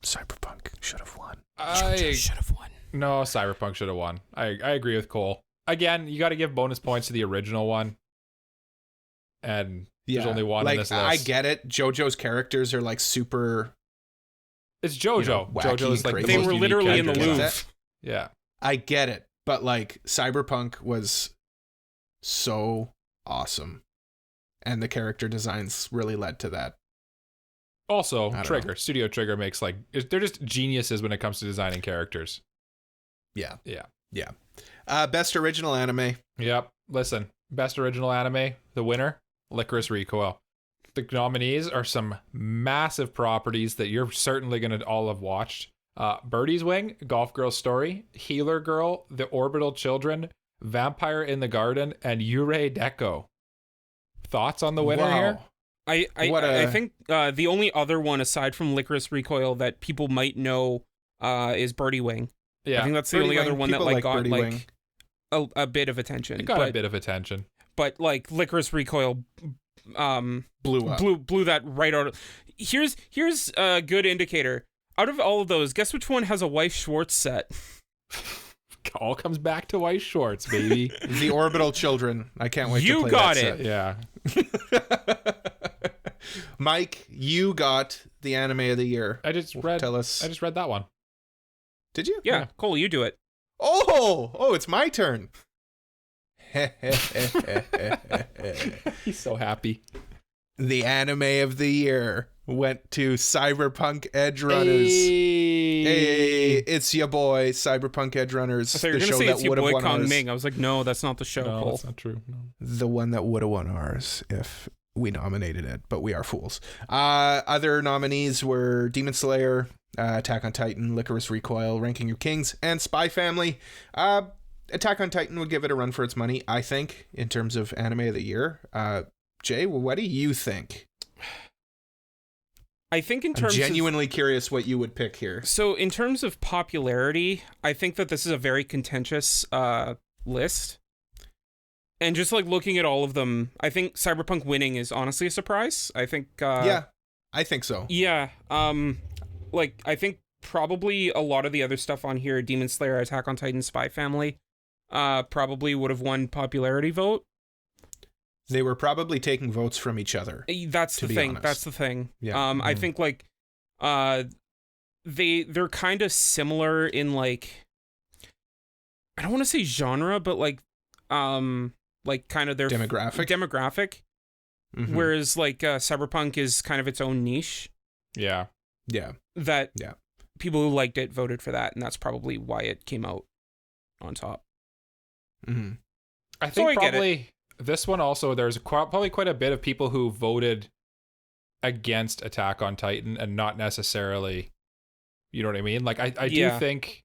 Cyberpunk should have won. JoJo should have won. No, Cyberpunk should have won. I agree with Cole. Again, you got to give bonus points to the original one. And there's only one on this list. I get it. JoJo's characters are like super... It's JoJo. You know, JoJo's like they were literally in the Louvre. Yeah. I get it. But like Cyberpunk was so awesome. And the character designs really led to that. Also, Studio Trigger makes they're just geniuses when it comes to designing characters. Yeah. Yeah. Best original anime. Yep. Listen, best original anime, the winner, Licorice Recoil. The nominees are some massive properties that you're certainly going to all have watched. Birdie's Wing, Golf Girl Story, Healer Girl, The Orbital Children, Vampire in the Garden, and Yurei Deko. Thoughts on the winner here? I think the only other one aside from Licorice Recoil that people might know is Birdie Wing. Yeah, I think that's the only other one that got a bit of attention. It got a bit of attention. But like Licorice Recoil blew that right out of... Here's a good indicator. Out of all of those, guess which one has a Weiss Schwarz set? All comes back to Weiss Schwarz, baby. The Orbital Children. I can't wait to play got that it. Set. Yeah. Mike, you got the anime of the year. Tell us. I just read that one. Did you? Yeah. Cole, you do it. Oh, it's my turn. He's so happy. The anime of the year went to Cyberpunk Edge Runners. Hey, it's your boy, Cyberpunk Edge Runners. I thought you were going to say it's your boy Kong Ming. I was like, no, that's not the show, no, Cole. That's not true. No. The one that would have won ours if we nominated it, but we are fools. Other nominees were Demon Slayer, Attack on Titan, Licorice Recoil, Ranking of Kings, and Spy Family. Attack on Titan would give it a run for its money, I think, in terms of anime of the year. Jay, what do you think? I think in terms I'm genuinely curious what you would pick here. So in terms of popularity, I think that this is a very contentious list. And just like looking at all of them, I think Cyberpunk winning is honestly a surprise. I think yeah, I think so. Yeah. I think probably a lot of the other stuff on here, Demon Slayer, Attack on Titan, Spy Family, probably would have won popularity vote. They were probably taking votes from each other. That's the thing. Honest. That's the thing. Yeah. I think like they're kind of similar in like, I don't want to say genre, but like kind of their demographic. Mm-hmm. Whereas like Cyberpunk is kind of its own niche. Yeah. That people who liked it voted for that, and that's probably why it came out on top. Mm-hmm. I think probably this one also, there's probably quite a bit of people who voted against Attack on Titan and not necessarily, you know what I mean? Like I do think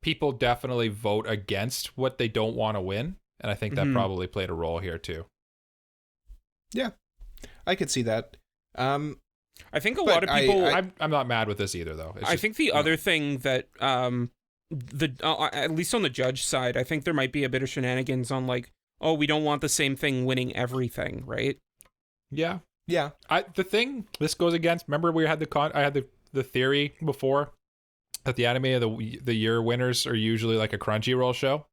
people definitely vote against what they don't want to win, and I think that probably played a role here too. Yeah, I could see that. I think a lot of people. I'm not mad with this either, though. I think the other thing that at least on the judge side, I think there might be a bit of shenanigans on like, oh, we don't want the same thing winning everything, right? Yeah. Yeah. The thing this goes against. Remember, we had I had the theory before that the anime of the year winners are usually like a Crunchyroll show.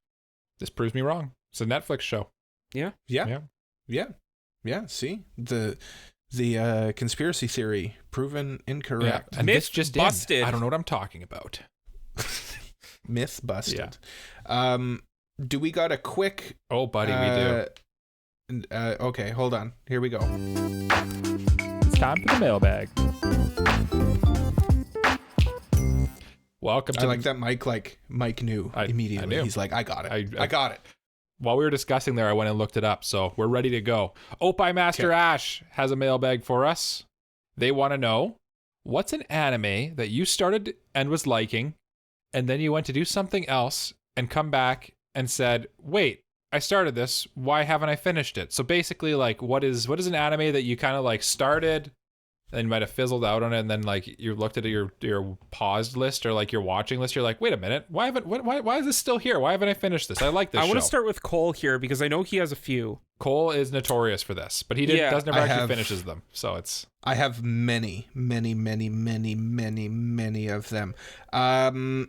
This proves me wrong. It's a Netflix show. Yeah. See, the conspiracy theory proven incorrect. Yeah. And myth just busted. I don't know what I'm talking about. Myth busted. Yeah. Do we got a quick? Oh, buddy, we do. Okay, hold on. Here we go. It's time for the mailbag. Welcome to. I like that Mike knew immediately. I knew. He's like, I got it. I got it. While we were discussing there, I went and looked it up, so we're ready to go. Opie Master Ash has a mailbag for us. They want to know, what's an anime that you started and was liking, and then you went to do something else and come back and said, wait, I started this, why haven't I finished it? So basically, like, what is an anime that you kind of like started and you might have fizzled out on it, and then like you looked at your paused list or like your watching list, you're like, wait a minute, why is this still here? Why haven't I finished this? I like this show. I want to start with Cole here because I know he has a few. Cole is notorious for this, but he does never actually finishes them. So it's I have many of them.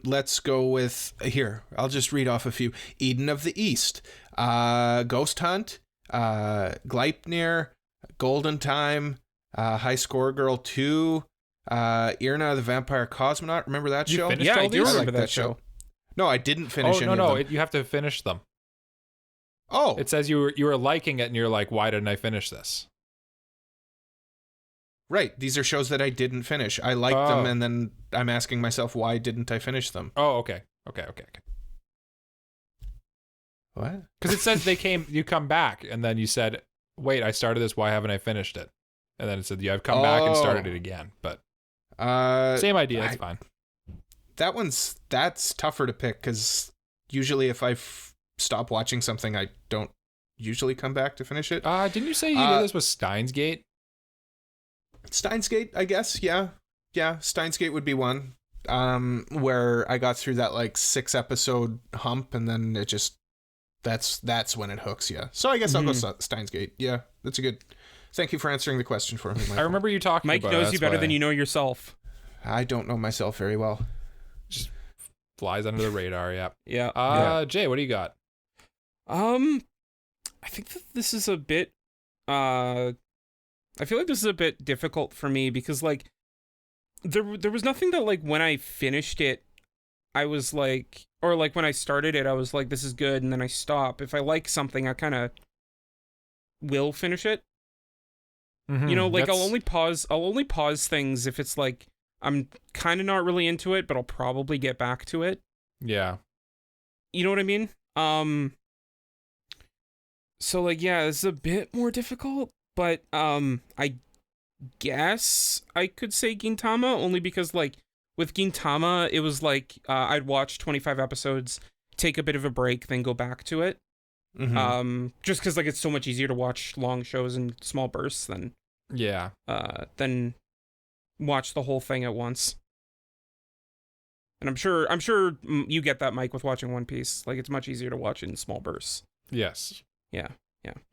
Let's go with here. I'll just read off a few. Eden of the East, Ghost Hunt, Gleipnir, Golden Time, High Score Girl 2, Irna the Vampire Cosmonaut. Remember that show? Yeah, I do remember that show. No, I didn't finish any of them. You have to finish them. Oh. It says you were liking it and you're like, why didn't I finish this? Right. These are shows that I didn't finish. I liked them, and then I'm asking myself, why didn't I finish them? Oh, okay. What? Because it says you come back, and then you said, wait, I started this, why haven't I finished it? And then it said, yeah, I've come back and started it again. But same idea, it's fine. That's tougher to pick, because usually if I stop watching something, I don't usually come back to finish it. Didn't you say you did this with Steins Gate? Steins Gate, I guess, yeah. Yeah, Steins Gate would be one. Where I got through that like 6 episode hump, and then it just that's when it hooks you. So I guess I'll go Steins Gate. Yeah, that's a good. Thank you for answering the question for me, Michael. I remember you talking Mike about knows you better than you know yourself. I don't know myself very well. Just flies under the radar, yeah. Yeah. Jay, what do you got? I think that this is a bit I feel like this is a bit difficult for me because like there was nothing that like when I finished it I was like, or like when I started it I was like, this is good, and then I stop. If I like something I kind of will finish it. You know, like I'll only pause things if it's like I'm kind of not really into it, but I'll probably get back to it. Yeah. You know what I mean? So like, yeah, this is a bit more difficult, but I guess I could say Gintama, only because like with Gintama, it was like I'd watch 25 episodes, take a bit of a break, then go back to it. Just because like it's so much easier to watch long shows in small bursts than watch the whole thing at once. And I'm sure you get that, Mike, with watching One Piece. Like it's much easier to watch in small bursts. Yes. Yeah.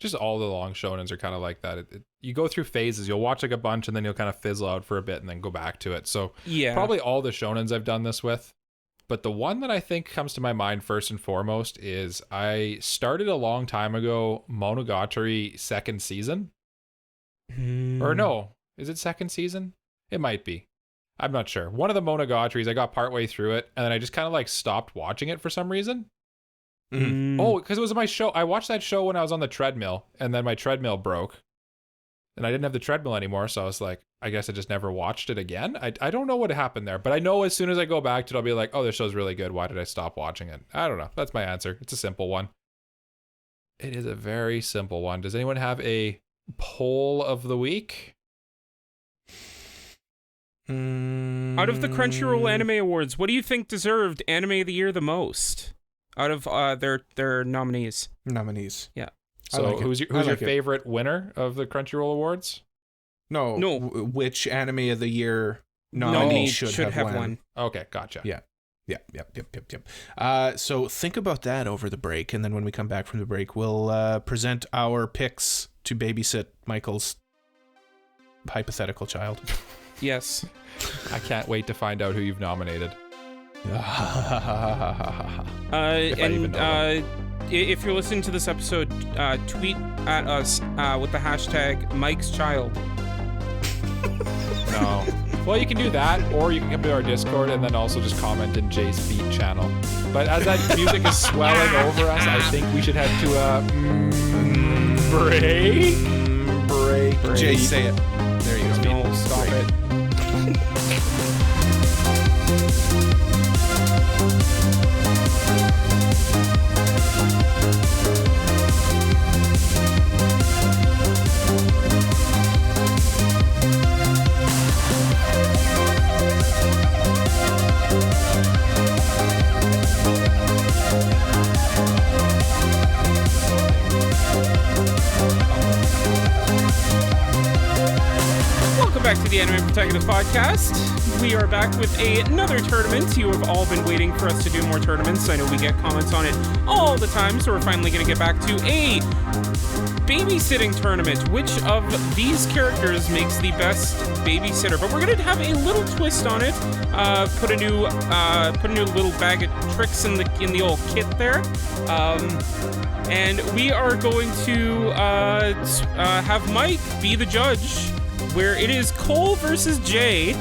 Just all the long shonens are kind of like that. You go through phases. You'll watch like a bunch, and then you'll kind of fizzle out for a bit, and then go back to it. So probably all the shonens I've done this with But the one that I think comes to my mind first and foremost is I started a long time ago Monogatari second season. Or no, is it second season? It might be. I'm not sure. One of the Monogataris, I got partway through it, and then I just kind of like stopped watching it for some reason. Oh, because it was my show. I watched that show when I was on the treadmill, and then my treadmill broke. And I didn't have the treadmill anymore, so I was like, I guess I just never watched it again. I don't know what happened there, but I know as soon as I go back to it, I'll be like, oh, this show's really good. Why did I stop watching it? I don't know. That's my answer. It's a simple one. It is a very simple one. Does anyone have a poll of the week? Out of the Crunchyroll Anime Awards, what do you think deserved Anime of the Year the most? Out of their nominees. Yeah. So like who's your favorite winner of the Crunchyroll Awards? No. Which Anime of the Year nominee should have won. Okay, gotcha. Yeah. Yep. So think about that over the break, and then when we come back from the break, we'll present our picks to babysit Michael's hypothetical child. Yes. I can't wait to find out who you've nominated. If you're listening to this episode, tweet at us with the hashtag Mike's Child. No. Well, you can do that, or you can come to our Discord and then also just comment in Jay's feed channel. But as that music is swelling over us, I think we should head to a break. Jay, say it. There you go. No, stop it. Back to the Anime Protagonist Podcast. We are back with another tournament. You have all been waiting for us to do more tournaments. I know we get comments on it all the time, so we're finally going to get back to a babysitting tournament. Which of these characters makes the best babysitter? But we're going to have a little twist on it. Put a new little bag of tricks in the old kit there. And we are going to have Mike be the judge, where it is Cole versus Jay,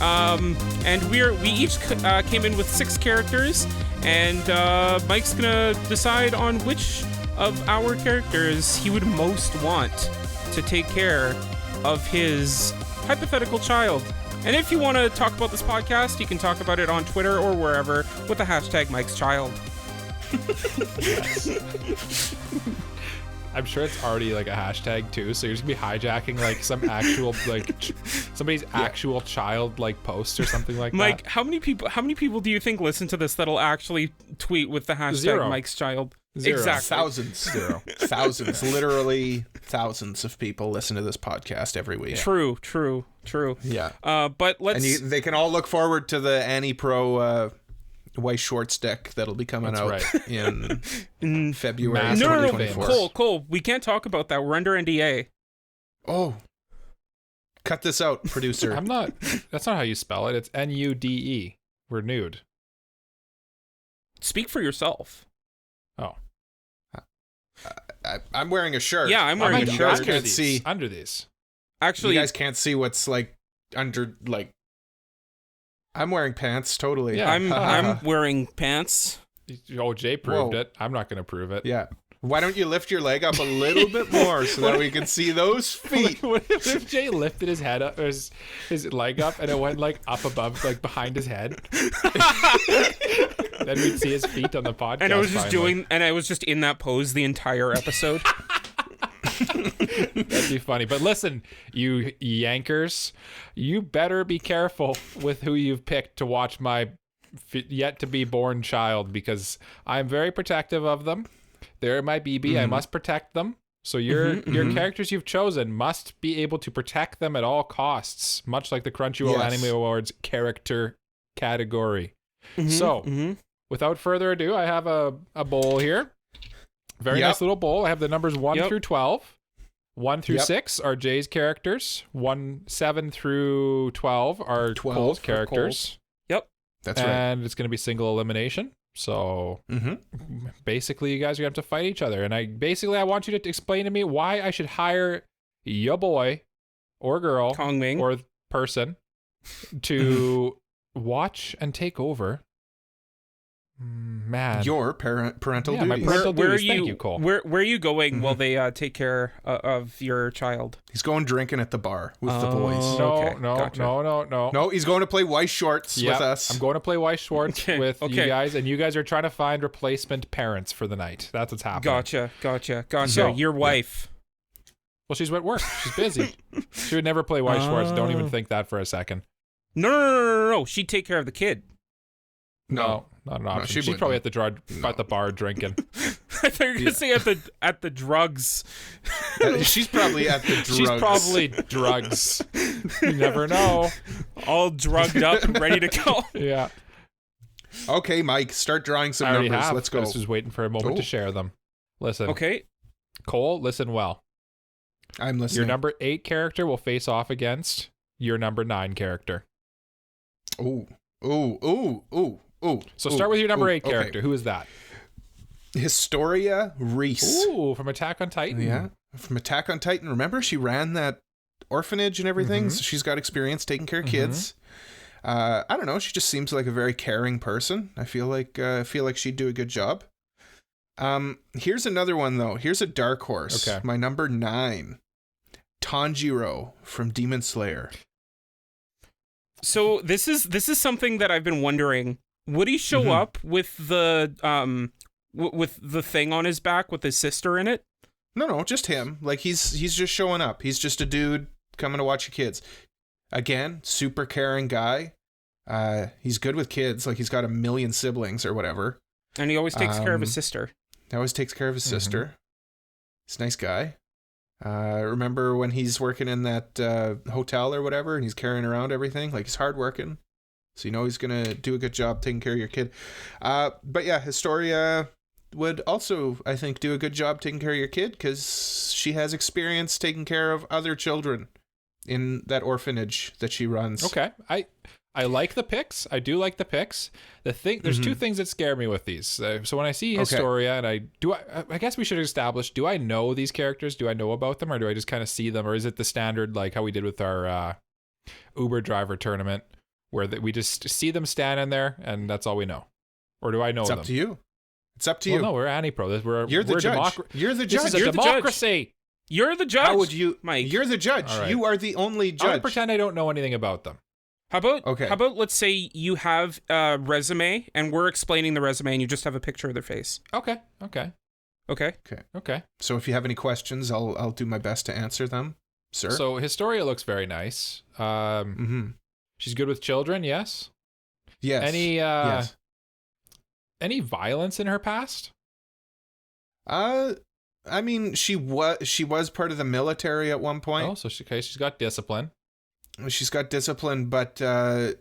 and we each came in with 6 characters, and Mike's gonna decide on which of our characters he would most want to take care of his hypothetical child. And if you want to talk about this podcast, you can talk about it on Twitter or wherever with the hashtag Mike's Child. Yes. I'm sure it's already like a hashtag too, so you're just gonna be hijacking like some actual like somebody's actual child like post or something like Mike, that. how many people do you think listen to this that'll actually tweet with the hashtag 0. Mike's Child? 0. Exactly. Thousands, literally thousands of people listen to this podcast every week. True. Yeah. But let's. And they can all look forward to the Annie Pro White Shorts deck that'll be coming out in February 2024. No, Cole, we can't talk about that. We're under NDA. Oh. Cut this out, producer. That's not how you spell it. It's Nude. We're nude. Speak for yourself. Oh. I'm wearing a shirt. Yeah, I'm wearing a shirt. You guys can't see. Under these. Actually, you guys can't see what's like under, like, I'm wearing pants, totally. Yeah, I'm wearing pants. Oh, Jay proved it. I'm not going to prove it. Yeah. Why don't you lift your leg up a little bit more so that we can see those feet? What if Jay lifted his head up, his leg up, and it went like up above, like behind his head? Then we'd see his feet on the podcast. And I was just in that pose the entire episode. That'd be funny. But listen, you yankers, you better be careful with who you've picked to watch my yet to be born child, because I'm very protective of them. They're my BB. I must protect them. So your characters you've chosen must be able to protect them at all costs, much like the Crunchyroll Anime Awards character category. So without further ado, I have a bowl here. Very nice little bowl. I have the numbers 1 through 12. 1 through 6 are Jay's characters. 7 through 12 are Cole's characters. That's right. And it's going to be single elimination. So basically, you guys are going to have to fight each other. And I want you to explain to me why I should hire your boy or girl Kongming or person to watch and take over. Man, your parental duties. My parental duties. Thank you, Cole. Where are you going while they take care of your child? He's going drinking at the bar with the boys. No, he's going to play Weiss Schwartz with us. I'm going to play Weiss Schwartz with you guys, and you guys are trying to find replacement parents for the night. That's what's happening. Gotcha. So, your wife. Well, she's at work. She's busy. She would never play Weiss Schwartz. Don't even think that for a second. No. She'd take care of the kid. No, not an option. She's probably at the bar drinking. I thought you were going to say at the drugs. She's probably at the drugs. She's probably drugs. You never know. All drugged up and ready to go. Yeah. Okay, Mike, start drawing some numbers. Let's go. I was just waiting for a moment to share them. Listen. Okay. Cole, listen well. I'm listening. Your number 8 character will face off against your number 9 character. Ooh. So start with your number 8 character. Okay. Who is that? Historia Reese. Ooh, from Attack on Titan. Yeah, from Attack on Titan. Remember, she ran that orphanage and everything, so she's got experience taking care of kids. I don't know. She just seems like a very caring person. I feel like she'd do a good job. Here's another one though. Here's a dark horse. Okay. My number 9, Tanjiro from Demon Slayer. So this is something that I've been wondering. Would he show up with the thing on his back with his sister in it? No, just him. Like he's just showing up. He's just a dude coming to watch your kids. Again, super caring guy. He's good with kids. Like he's got 1 million siblings or whatever. And he always takes care of his sister. He always takes care of his sister. He's a nice guy. Remember when he's working in that hotel or whatever, and he's carrying around everything? Like he's hardworking. So you know he's gonna do a good job taking care of your kid. But yeah, Historia would also, I think, do a good job taking care of your kid because she has experience taking care of other children in that orphanage that she runs. Okay, I like the picks. I do like the picks. There's 2 things that scare me with these. So when I see Historia, and I guess we should establish: do I know these characters? Do I know about them, or do I just kind of see them, or is it the standard like how we did with our Uber driver tournament, where we just see them standing there and that's all we know, or do I know them? It's up to you. It's up to you. No, we're Anipro. You're the judge. You're the judge. This is a democracy. You're the judge. How would you, Mike? You're the judge. Right. You are the only judge. I'm gonna pretend I don't know anything about them. How about let's say you have a resume and we're explaining the resume and you just have a picture of their face. Okay. So if you have any questions, I'll do my best to answer them, sir. So Historia looks very nice. She's good with children, yes? Yes. Any violence in her past? I mean, she was part of the military at one point. Oh, so she's got discipline. She's got discipline, but I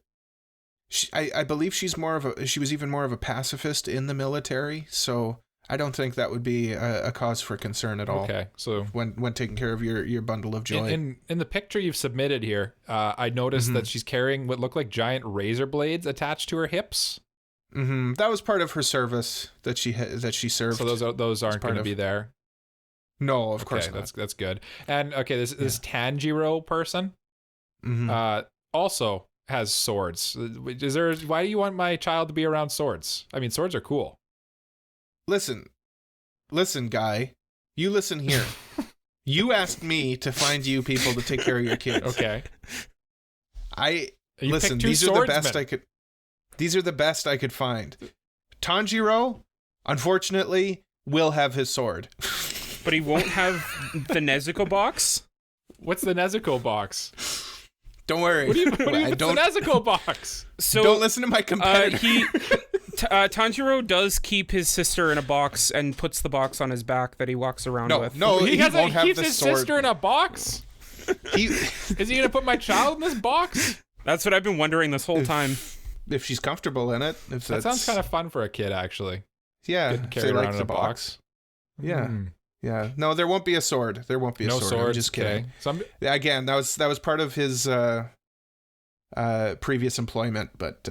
believe she was even more of a pacifist in the military, so I don't think that would be a cause for concern at all. Okay, so when taking care of your bundle of joy. In the picture you've submitted here, I noticed that she's carrying what look like giant razor blades attached to her hips. That was part of her service that she served. So those aren't going to be there. No, of course not. That's good. And okay, this Tanjiro person. Also has swords. Why do you want my child to be around swords? I mean, swords are cool. Listen, guy. You listen here. You asked me to find you people to take care of your kids. Okay. Listen, these are the best I could. These are the best I could find. Tanjiro, unfortunately, will have his sword. But he won't have the Nezuko box? What's the Nezuko box? Don't worry. What do you mean the Nezuko box? So don't listen to my competitor. Tanjiro does keep his sister in a box and puts the box on his back that he walks around with. No, he keeps his sister in a box? Is he going to put my child in this box? That's what I've been wondering this whole time. If she's comfortable in it. That sounds kind of fun for a kid, actually. Yeah. Getting carried around in a box. Yeah. Yeah. No, there won't be a sword. There won't be a sword. No sword. I'm just kidding. Okay. Again, that was part of his previous employment, but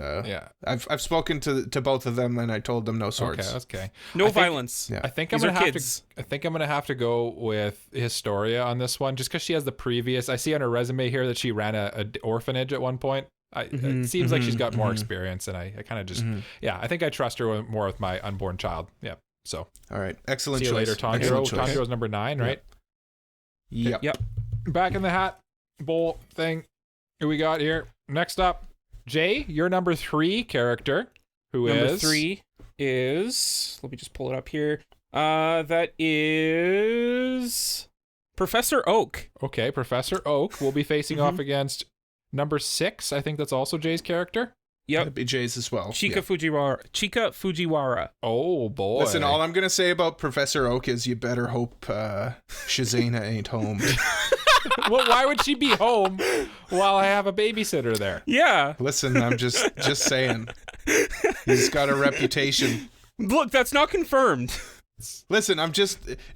I've spoken to both of them, and I told them no swords. Okay. No violence. I think I'm gonna have to go with Historia on this one, just because she has the previous. I see on her resume here that she ran a orphanage at one point. It seems like she's got more experience, and I kind of just I think I trust her more with my unborn child. Yeah. So all right, excellent. See you later, Tanjiro. Tanjiro's number 9, right? Yep. Back in the hat bowl thing. Who we got here? Next up, Jay, your number 3 character. Number 3 is, let me just pull it up here. That is Professor Oak. Okay, Professor Oak will be facing off against number 6. I think that's also Jay's character. Yep. That'd be Jay's as well. Chika Fujiwara. Oh, boy. Listen, all I'm going to say about Professor Oak is you better hope Shazana ain't home. Well, why would she be home while I have a babysitter there? Yeah. Listen, I'm just saying. He's got a reputation. Look, that's not confirmed. Listen,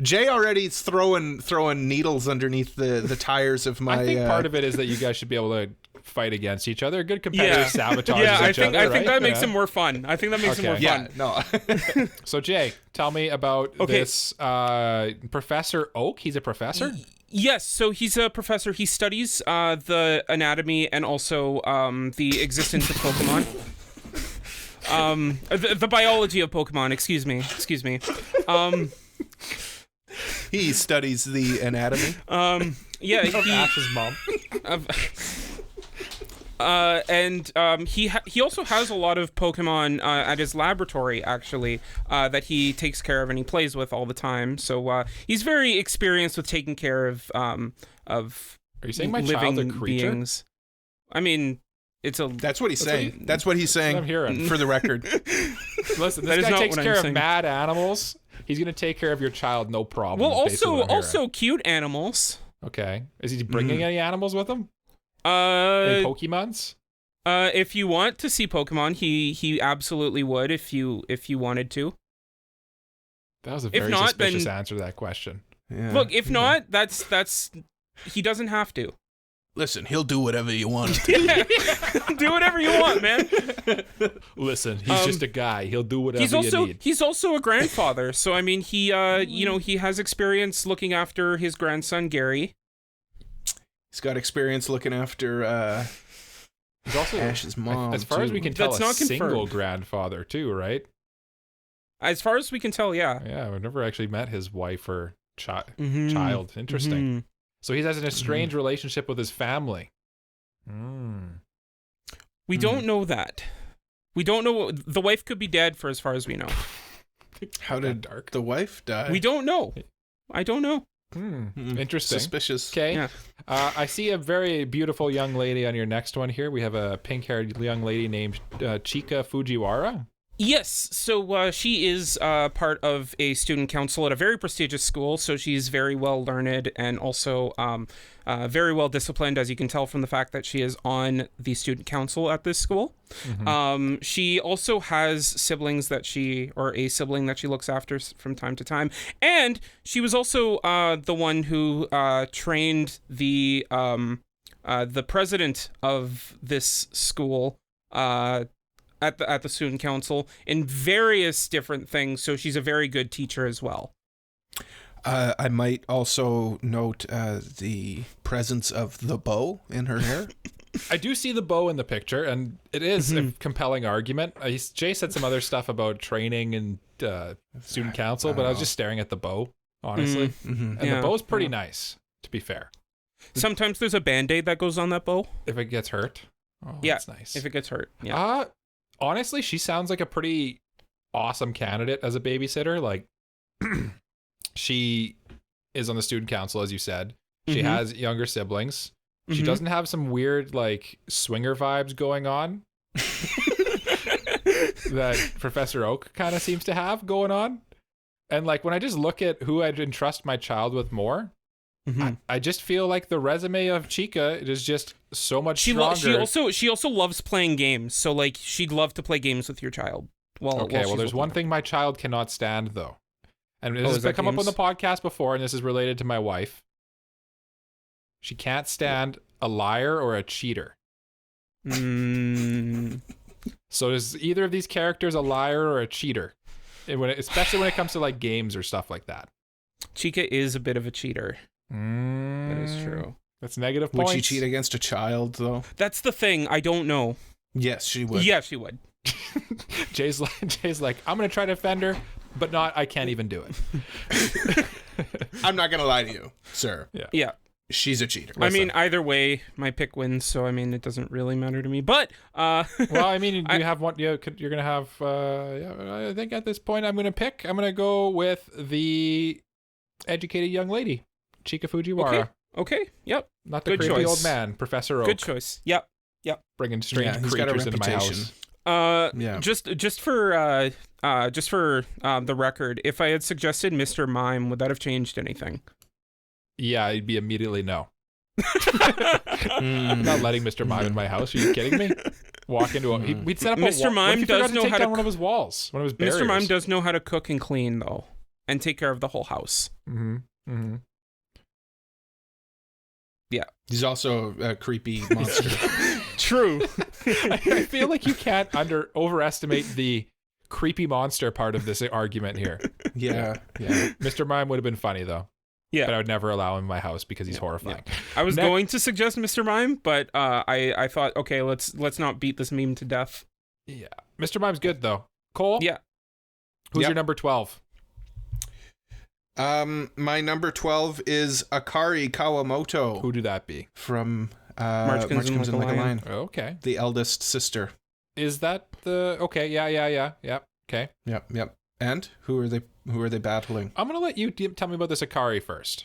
Jay already is throwing needles underneath the tires of my... I think part of it is that you guys should be able to fight against each other. Good competitive sabotage. Yeah, I think that makes it more fun. I think that makes it more fun. Yeah, no. So Jay, tell me about this Professor Oak. He's a professor? Yes, so he's a professor. He studies the anatomy and also the existence of Pokemon. The biology of Pokemon, excuse me. He studies the anatomy. Yeah, of Ash's mom. He also has a lot of Pokemon at his laboratory, actually, that he takes care of and he plays with all the time. So he's very experienced with taking care of Are you saying my living child a creature? beings. I mean, That's what he's saying. That's what he's saying. I'm hearing. For the record. Listen, this guy takes care of mad animals. He's gonna take care of your child, no problem. Well, also cute animals. Okay, is he bringing any animals with him? Any Pokemons? If you want to see Pokemon, he absolutely would if you wanted to. That was a very suspicious answer to that question. Yeah. Look, if not, that's he doesn't have to. Listen, he'll do whatever you want him to. Do whatever you want, man. Listen, he's just a guy. He'll do whatever you need. He's also a grandfather, so I mean, he he has experience looking after his grandson Gary. He's got experience looking after he's also Ash's mom. As far as we can tell, That's a not single confirmed. grandfather too, right? As far as we can tell, yeah. Yeah, we've never actually met his wife or child. Interesting. Mm-hmm. So he has an estranged relationship with his family. We don't know that. We don't know. The wife could be dead for as far as we know. How did the wife die? We don't know. I don't know. Interesting. Suspicious. Okay. Yeah. I see a very beautiful young lady on your next one here. We have a pink-haired young lady named Chika Fujiwara. Yes, so she is part of a student council at a very prestigious school, so she's very well learned and also very well disciplined, as you can tell from the fact that she is on the student council at this school. She also has siblings a sibling that she looks after from time to time, and she was also the one who trained the president of this school at the student council in various different things, so she's a very good teacher as well. I might also note the presence of the bow in her hair. I do see the bow in the picture, and it is a compelling argument. Jay said some other stuff about training and student council, but I was just staring at the bow, honestly. And the bow's pretty nice, to be fair. Sometimes there's a Band-Aid that goes on that bow. If it gets hurt. Oh, yeah, that's nice. If it gets hurt. Yeah. Honestly, she sounds like a pretty awesome candidate as a babysitter. Like, she is on the student council, as you said. She has younger siblings. She doesn't have some weird, like, swinger vibes going on that Professor Oak kind of seems to have going on. And, like, when I just look at who I'd entrust my child with more, I just feel like the resume of Chika is just so much stronger. She also loves playing games, so like she'd love to play games with your child. Well, there's one thing my child cannot stand though, and this has come up on the podcast before, and this is related to my wife. She can't stand a liar or a cheater. So is either of these characters a liar or a cheater? Especially when it comes to like games or stuff like that. Chica is a bit of a cheater. That is true. That's negative points. Would she cheat against a child, though? That's the thing. I don't know. Yes, she would. Yeah, she would. Jay's like, I'm going to try to offend her, but I can't even do it. I'm not going to lie to you, sir. Yeah. She's a cheater. I mean, either way, my pick wins, so I mean, it doesn't really matter to me. But well, I mean, you have one. You're gonna have. I think at this point, I'm gonna go with the educated young lady, Chika Fujiwara. Okay. Yep. Not the creepy old man, Professor Oak. Good choice. Yep. Bringing strange creatures into my house. Just for the record, if I had suggested Mr. Mime, would that have changed anything? Yeah, I'd be immediately no. I'm not letting Mr. Mime in my house. Are you kidding me? Walk into we'd set up Mr. a wall. Mime does know how to one of his walls, one of his barriers. Mr. Mime does know how to cook and clean though, and take care of the whole house. Yeah. He's also a creepy monster. True. I feel like you can't overestimate the creepy monster part of this argument here. Yeah. Mr. Mime would have been funny though. Yeah. But I would never allow him in my house because he's horrifying. Yeah. I was going to suggest Mr. Mime, but I thought, okay, let's not beat this meme to death. Yeah. Mr. Mime's good though. Cole? Yeah. Who's your number 12? My number 12 is Akari Kawamoto. Who do that be? From March Comes in Like a Lion. Okay. The eldest sister. Is that the... Okay, yeah. Okay. Yep. And who are they battling? I'm going to let you tell me about this Akari first.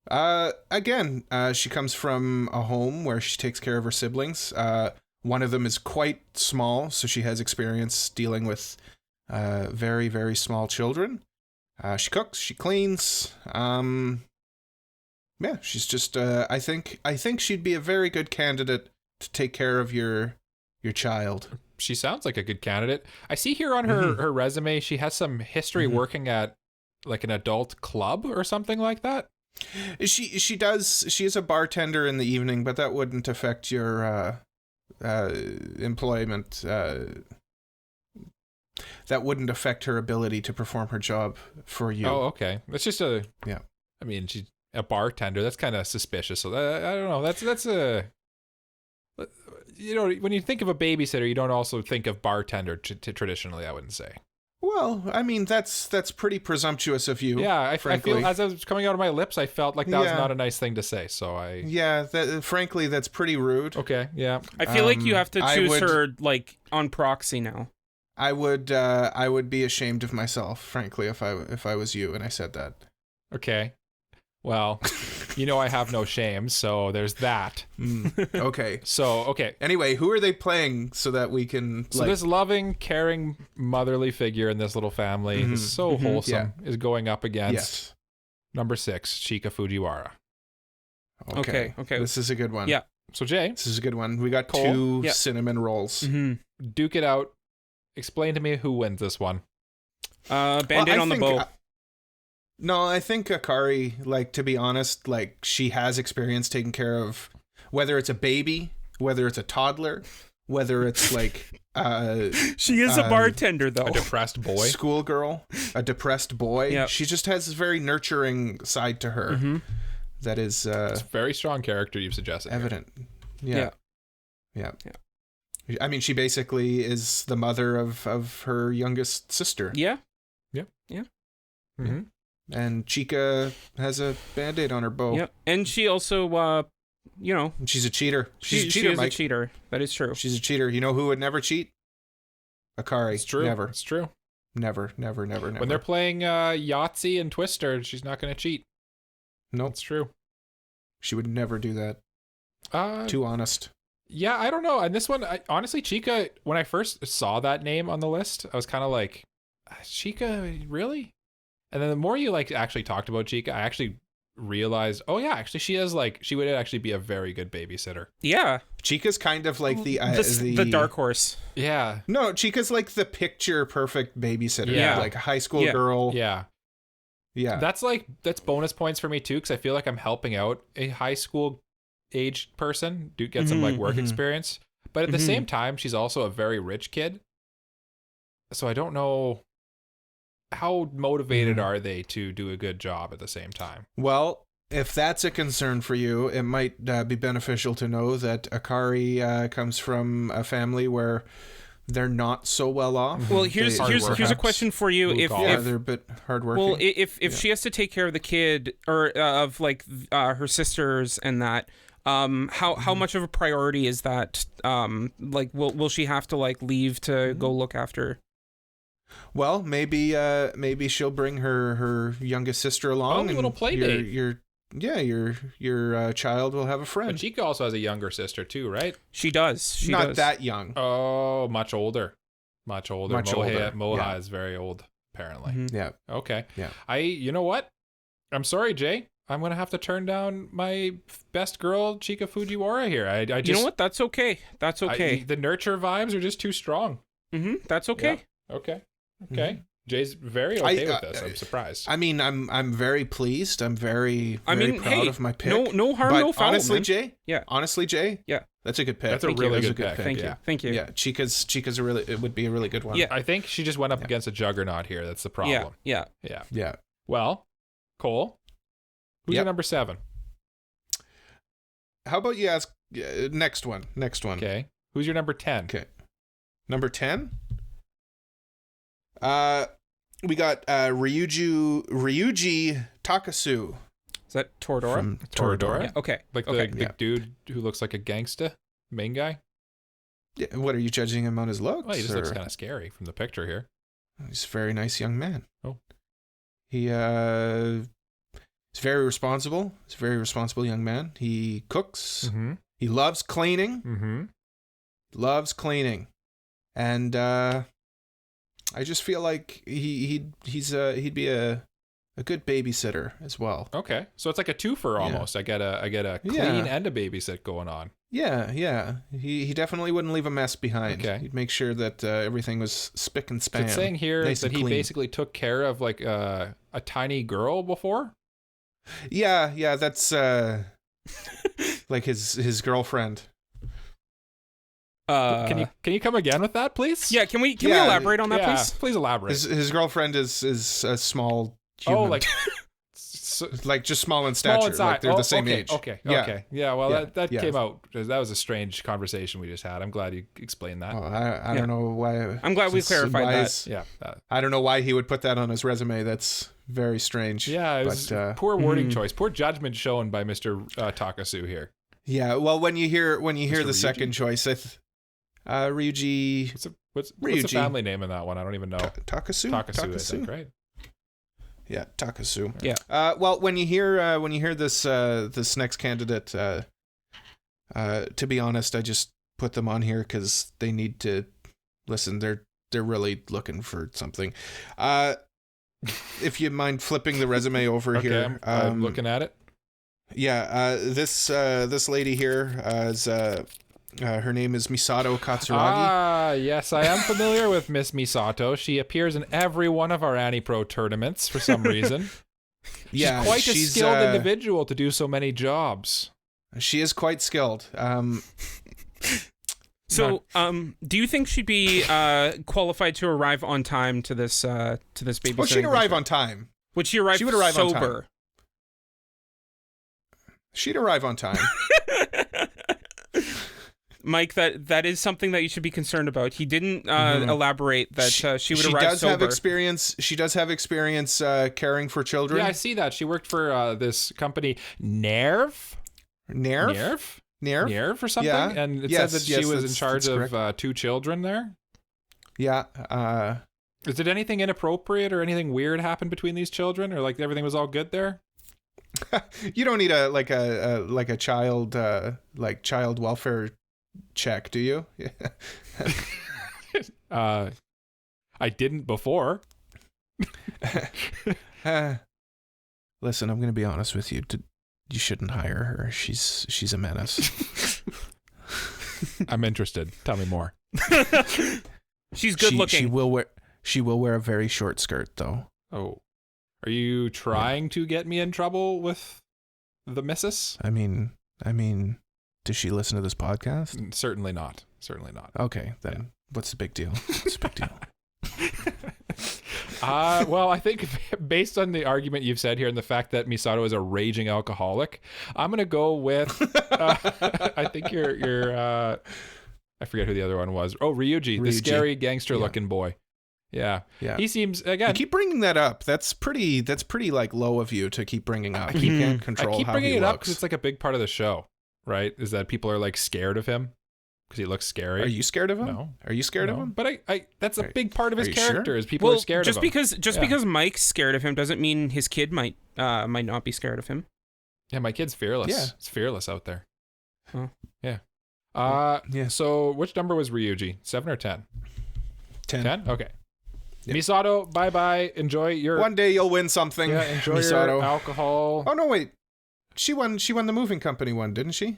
Again, she comes from a home where she takes care of her siblings. One of them is quite small, so she has experience dealing with very, very small children. She cooks, she cleans. Yeah, she's just I think she'd be a very good candidate to take care of your child. She sounds like a good candidate. I see here on her resume she has some history working at like an adult club or something like that. She does. She is a bartender in the evening, but that wouldn't affect your employment. That wouldn't affect her ability to perform her job for you. Oh, okay. That's just I mean, she's a bartender. That's kind of suspicious. So I don't know. That's a. When you think of a babysitter, you don't also think of bartender traditionally. I wouldn't say. Well, I mean, that's pretty presumptuous of you. Yeah, I feel as I was coming out of my lips, I felt like that was not a nice thing to say. So frankly, that's pretty rude. Okay, yeah. I feel like you have to choose her like on proxy now. I would be ashamed of myself, frankly, if I was you and I said that. Okay. Well, I have no shame, so there's that. Okay. Okay. Anyway, who are they playing so that we can... So this loving, caring, motherly figure in this little family is so wholesome, is going up against number 6, Chika Fujiwara. Okay. This is a good one. Yeah. So, Jay. This is a good one. We got Cole? 2 cinnamon rolls. Duke it out. Explain to me who wins this one. Band-Aid on the bow. No, I think Akari, like, to be honest, like, she has experience taking care of, whether it's a baby, whether it's a toddler, whether it's like she is a bartender though, a depressed boy, schoolgirl, a depressed boy. Yep. She just has this very nurturing side to her that is it's a very strong character you've suggested evident. Yeah. I mean, she basically is the mother of her youngest sister. Yeah. And Chika has a Band-Aid on her bow. Yep. And she also, she's a cheater. She's a cheater, is Mike. a cheater. That is true. She's a cheater. You know who would never cheat? Akari. It's true. Never. It's true. Never. When they're playing Yahtzee and Twister, she's not going to cheat. No. It's true. She would never do that. Too honest. Yeah, I don't know. And this one, honestly, Chika, when I first saw that name on the list, I was kind of like, Chika, really? And then the more you actually talked about Chika, I actually realized, oh yeah, actually she would actually be a very good babysitter. Yeah. Chika's kind of like the dark horse. Yeah. No, Chika's like the picture perfect babysitter. Yeah. Like a high school girl. Yeah. Yeah. That's bonus points for me too, because I feel like I'm helping out a high school aged person, do get some like work experience. But at the same time, she's also a very rich kid. So I don't know how motivated are they to do a good job at the same time. Well, if that's a concern for you, it might be beneficial to know that Akari comes from a family where they're not so well off. Well, here's a question for you. If they're a bit hardworking. Well, if she has to take care of the kid or of like her sisters and that, how much of a priority is that? Like, will she have to like leave to go look after? Well, maybe she'll bring her youngest sister along. A little play date. Your child will have a friend. But Chica also has a younger sister too, right? She does. She not does. that young. Oh, much older. Moha is very old, apparently. Yeah. Okay. Yeah. You know what? I'm sorry, Jay. I'm gonna have to turn down my best girl, Chica Fujiwara here. I just, you know what? That's okay. That's okay. The nurture vibes are just too strong. That's okay. Yeah. Okay. Jay's very okay with this. I'm surprised. I mean, I'm very pleased. I'm very proud of my pick. No harm, no foul. Honestly, man. Jay. Yeah. Honestly, Jay. Yeah. That's a good pick. That's a really good pick. Thank you. Yeah. Chica's it would be a really good one. Yeah. I think she just went up against a juggernaut here. That's the problem. Yeah. Well, Cole, who's your number 7? How about you ask next one? Okay. Who's your number 10? Okay. Number 10? We got Ryuji Takasu. Is that Toradora? From Toradora. Yeah. Okay. Like the dude who looks like a gangsta, main guy? Yeah, what, are you judging him on his looks? Well, he just looks kind of scary from the picture here. He's a very nice young man. Oh. He's very responsible. He's a very responsible young man. He cooks. He loves cleaning. Loves cleaning. And I just feel like he'd be a good babysitter as well. Okay, so it's like a twofer almost. I get a clean and a babysit going on. Yeah. He definitely wouldn't leave a mess behind. Okay, he'd make sure that everything was spick and span. So it's saying here nice that he basically took care of like a tiny girl before. Yeah, that's like his girlfriend. Can you come again with that, please? Yeah, can we elaborate on that, please? Please elaborate. His girlfriend is a small human. Oh, like like just small in stature. Like they're the same age. Okay. Yeah. Well, that came out. That was a strange conversation we just had. I'm glad you explained that. Oh, I don't know why. I'm glad we clarified that. Yeah. I don't know why he would put that on his resume. That's very strange. Yeah, it was poor wording choice, poor judgment shown by Mr. Takasu here. Yeah. Well, when you hear the second choice, Ryuji. What's the family name in that one? I don't even know. Takasu, I think, right? Yeah, Takasu. Yeah. Well, when you hear this next candidate, to be honest, I just put them on here because they need to listen. They're really looking for something. If you mind flipping the resume over here, I'm looking at it. Yeah. This lady here is her name is Misato Katsuragi. Ah, yes, I am familiar with Miss Misato. She appears in every one of our Anipro tournaments for some reason. She's quite a skilled individual to do so many jobs. She is quite skilled. So, do you think she'd be qualified to arrive on time to this babysitting? Well, she'd arrive on time. Would she arrive? She would arrive sober. On time. She'd arrive on time. Mike, that is something that you should be concerned about. He didn't elaborate that she would arrive sober. She does have experience caring for children. Yeah, I see that. She worked for this company, Nerve or something. Yeah. And it says that she was in charge of 2 children there. Yeah. Did anything inappropriate or anything weird happen between these children, or like everything was all good there? You don't need a child child welfare check, do you? I didn't before. Listen, I'm going to be honest with you. You shouldn't hire her. She's a menace. I'm interested. Tell me more. She's good looking. She will wear a very short skirt, though. Oh, are you trying to get me in trouble with the missus? I mean, I mean, does she listen to this podcast? Certainly not. Certainly not. Okay, then what's the big deal? What's the big deal? Well, I think based on the argument you've said here and the fact that Misato is a raging alcoholic, I'm gonna go with. I think you're. I forget who the other one was. Oh, Ryuji, the scary gangster-looking boy. Yeah. He seems again. You keep bringing that up. That's pretty like low of you to keep bringing up. He can't control how he looks. I keep bringing it up because it's like a big part of the show, right? Is that people are like scared of him because he looks scary. Are you scared of him? No. Are you scared of him? But I that's a big part of his character. Sure? Is people are scared of him. Because Mike's scared of him doesn't mean his kid might not be scared of him. Yeah, my kid's fearless. Yeah, it's fearless out there. Oh. Yeah. So which number was Ryuji? 7 or 10? 10. Okay. Yep. Misato, bye. Enjoy your. One day you'll win something. Yeah, enjoy Misato. Your alcohol. Oh no, wait. She won the moving company one, didn't she?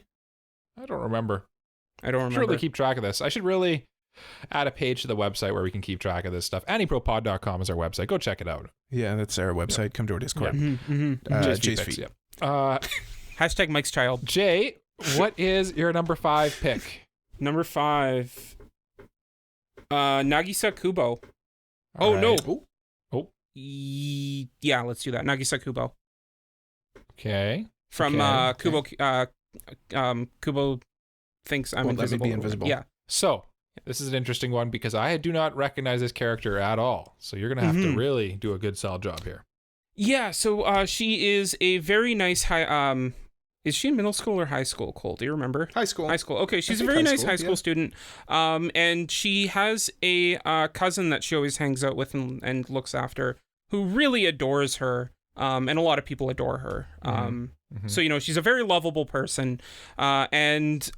I don't remember. I don't remember. I should really keep track of this. I should really add a page to the website where we can keep track of this stuff. AniProPod.com is our website. Go check it out. Yeah, that's our website. Yep. Come to our Discord. Yeah. Jay's feet. Yep. Hashtag Mike's child. Jay, what is your number 5 pick? Number 5. Nagisa Kubo. All right. No. Oh. Yeah, let's do that. Nagisa Kubo. Okay. From Kubo. Kubo thinks I'm invisible. Let me be invisible. Yeah. So this is an interesting one because I do not recognize this character at all. So you're gonna have to really do a good solid job here. Yeah. So she is a very nice high. Is she in middle school or high school, Cole? Do you remember? High school. High school. Okay, she's a very nice high school student. And she has a cousin that she always hangs out with and looks after, who really adores her. And a lot of people adore her. So, she's a very lovable person. And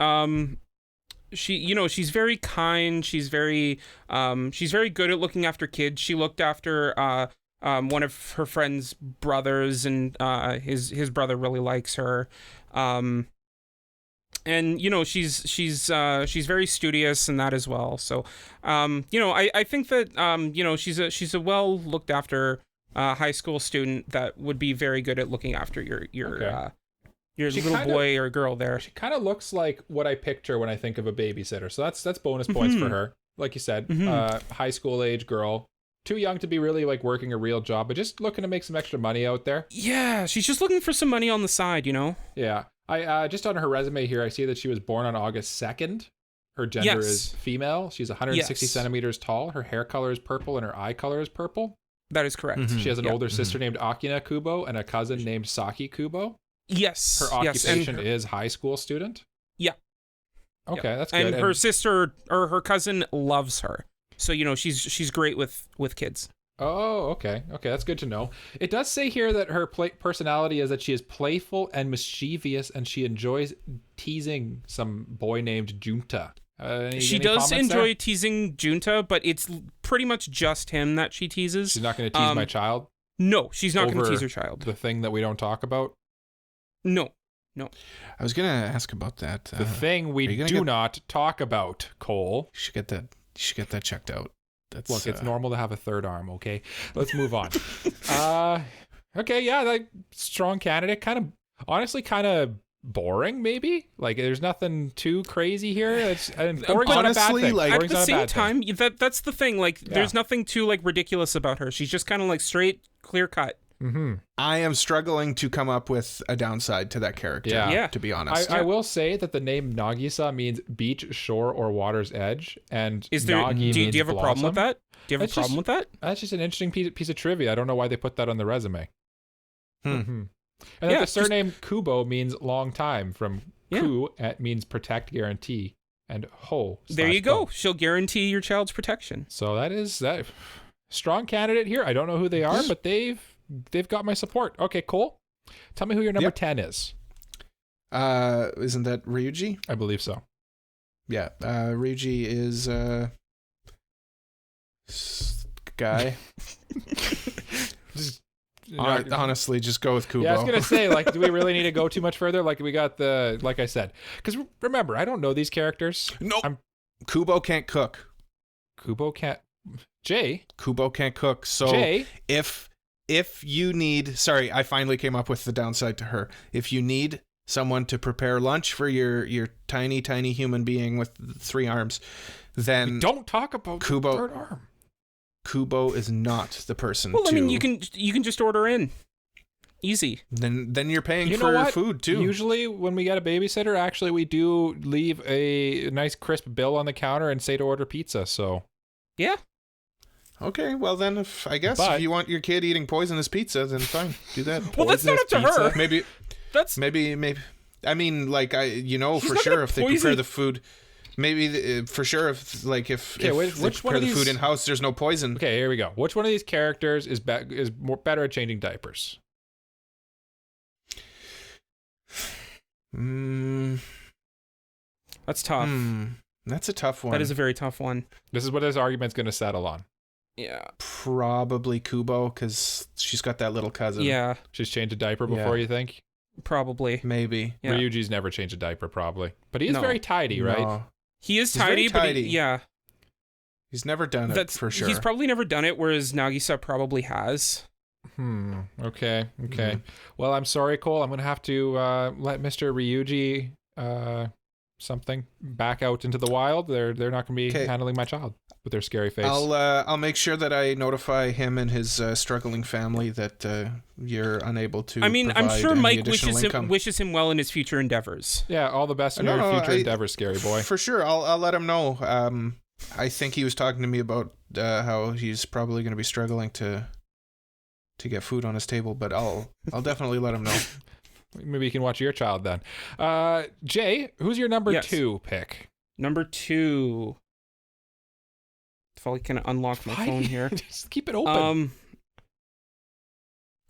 she's very kind. She's very good at looking after kids. She looked after one of her friend's brothers, and his brother really likes her. And she's very studious in that as well. So I think that she's a well looked after high school student that would be very good at looking after your little boy or girl there. She kind of looks like what I picture when I think of a babysitter. So that's bonus points for her. Like you said, high school age girl. Too young to be really like working a real job, but just looking to make some extra money out there. Yeah, she's just looking for some money on the side, Yeah. I just on her resume here, I see that she was born on August 2nd. Her gender is female. She's 160 centimeters tall. Her hair color is purple and her eye color is purple. That is correct. She has an older sister named Akina Kubo and a cousin named Saki Kubo. Yes. Her occupation is high school student. Yeah. Okay, that's good. And her sister or her cousin loves her. So, she's great with kids. Oh, okay. Okay, that's good to know. It does say here that her personality is that she is playful and mischievous, and she enjoys teasing some boy named Junta. She does enjoy teasing Junta, but it's pretty much just him that she teases. She's not going to tease my child? No, she's not going to tease her child. The thing that we don't talk about? No. I was going to ask about that. The thing we do not talk about, Cole. You should get that checked out. Look, it's normal to have a third arm, okay? Let's move on. Okay, yeah, like strong candidate. Honestly, kind of boring, maybe? Like, there's nothing too crazy here. Boring's not a bad thing. Like, at the same time, that's the thing. Like, there's nothing too, like, ridiculous about her. She's just kind of, like, straight, clear cut. I am struggling to come up with a downside to that character, to be honest. I will say that the name Nagisa means beach, shore, or water's edge, and do you have a problem with that? Do you have a problem with that? That's just an interesting piece of trivia. I don't know why they put that on the resume. And then the surname Kubo means long time. From ku, it means protect, guarantee, and ho. There you go. She'll guarantee your child's protection. So that is that strong candidate here. I don't know who they are, but they've got my support. Okay, Cole. Tell me who your number 10 is. Isn't that Ryuji? I believe so. Yeah, Ryuji is guy. Honestly, just go with Kubo. Yeah, I was gonna say, like, do we really need to go too much further? Like, we got like I said, because remember, I don't know these characters. No, Kubo can't cook. Kubo can't cook. So Jay, if you need, sorry, I finally came up with the downside to her. If you need someone to prepare lunch for your tiny human being with 3 arms, then don't talk about Kubo, the third arm. Kubo is not the person. Well, I mean, you can just order in. Easy. Then you're paying for food too. Usually when we get a babysitter, actually we do leave a nice crisp bill on the counter and say to order pizza. So yeah. Okay, well then, if you want your kid eating poisonous pizza, then fine, do that. Well, that's not up to her. Maybe. I mean, like for sure if they prepare the food, maybe for sure if they prepare the food in house, there's no poison. Okay, here we go. Which one of these characters is better at changing diapers? That's tough. That's a tough one. That is a very tough one. This is what this argument's going to settle on. Yeah. Probably Kubo, because she's got that little cousin. Yeah. She's changed a diaper before, you think? Probably. Maybe. Yeah. Ryuji's never changed a diaper, probably. But he is very tidy, right? No. He is tidy, but he's never done it, for sure. He's probably never done it, whereas Nagisa probably has. Okay. Well, I'm sorry, Cole. I'm going to have to let Mr. Ryuji something back out into the wild. They're not going to be handling my child with their scary face. I'll make sure that I notify him and his struggling family that you're unable to. I mean, I'm sure Mike wishes him well in his future endeavors. Yeah, all the best in your future endeavors, scary boy. For sure, I'll let him know. I think he was talking to me about how he's probably going to be struggling to get food on his table, but I'll definitely let him know. Maybe you can watch your child then. Jay, who's your number 2 pick? Number 2. If I can unlock my phone here. Just keep it open.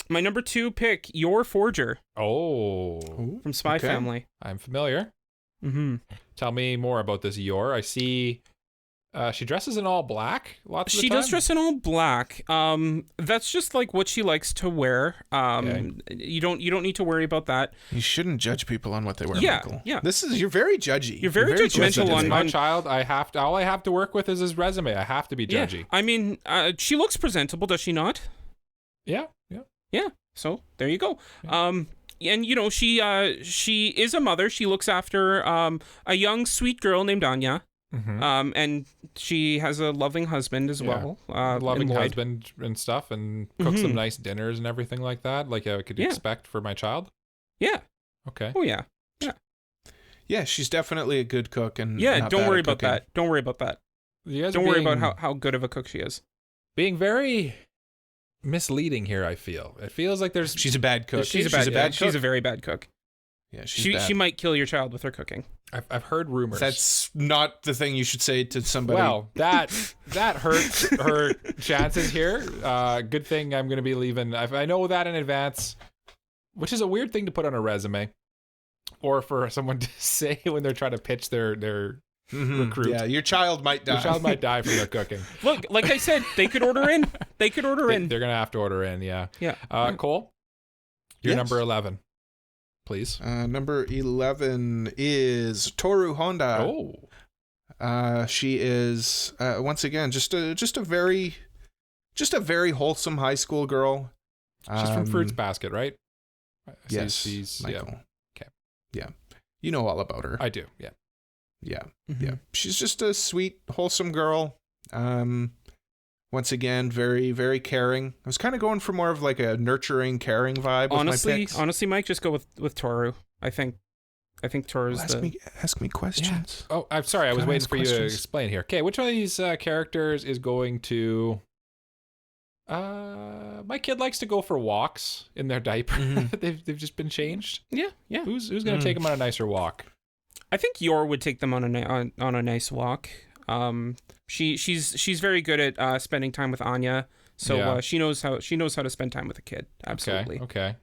My number 2 pick, Your Forger. Oh. From Spy Family. I'm familiar. Mm-hmm. Tell me more about this Yor. I see she dresses in all black lots of the time. She does dress in all black. That's just like what she likes to wear. You don't need to worry about that. You shouldn't judge people on what they wear, Michael. Yeah. You're very judgy. You're very judgmental on my child. All I have to work with is his resume. I have to be judgy. Yeah. I mean, she looks presentable, does she not? Yeah. So there you go. Yeah. And she is a mother. She looks after a young sweet girl named Anya. Mm-hmm. And she has a loving husband as well. Loving husband and stuff, and cooks some nice dinners and everything like that, like I could expect for my child. Yeah. Okay. Oh yeah. Yeah, she's definitely a good cook, and don't worry about that. Don't worry about that. Don't worry about how good of a cook she is. Being very misleading here, I feel. It feels like she's a bad cook. She's a very bad cook. Yeah, she might kill your child with her cooking. I've heard rumors. That's not the thing you should say to somebody. Well, that hurts her chances here. Good thing I'm going to be leaving. I know that in advance, which is a weird thing to put on a resume, or for someone to say when they're trying to pitch their recruit. Yeah, your child might die. Your child might die from their cooking. Look, like I said, they could order in. They're going to have to order in. Yeah. Yeah. Cole, you're number 11. Please. Number 11 is Toru Honda. She is once again just a very wholesome high school girl. She's from Fruits Basket, right? Yes, she's Michael. Yeah. Okay. Yeah, you know all about her. I do. Yeah. Yeah. Yeah. She's just a sweet, wholesome girl. Once again, very, very caring. I was kind of going for more of like a nurturing, caring vibe. Honestly, Mike, just go with Toru. I think Toru's ask me questions. Yeah. Oh, I'm sorry. I was waiting for you to explain here. Okay, which one of these characters is going to? My kid likes to go for walks in their diaper. They've just been changed. Yeah. Who's going to take them on a nicer walk? I think Yor would take them on a nice walk. She's very good at spending time with Anya, so she knows how to spend time with a kid. Absolutely. Okay.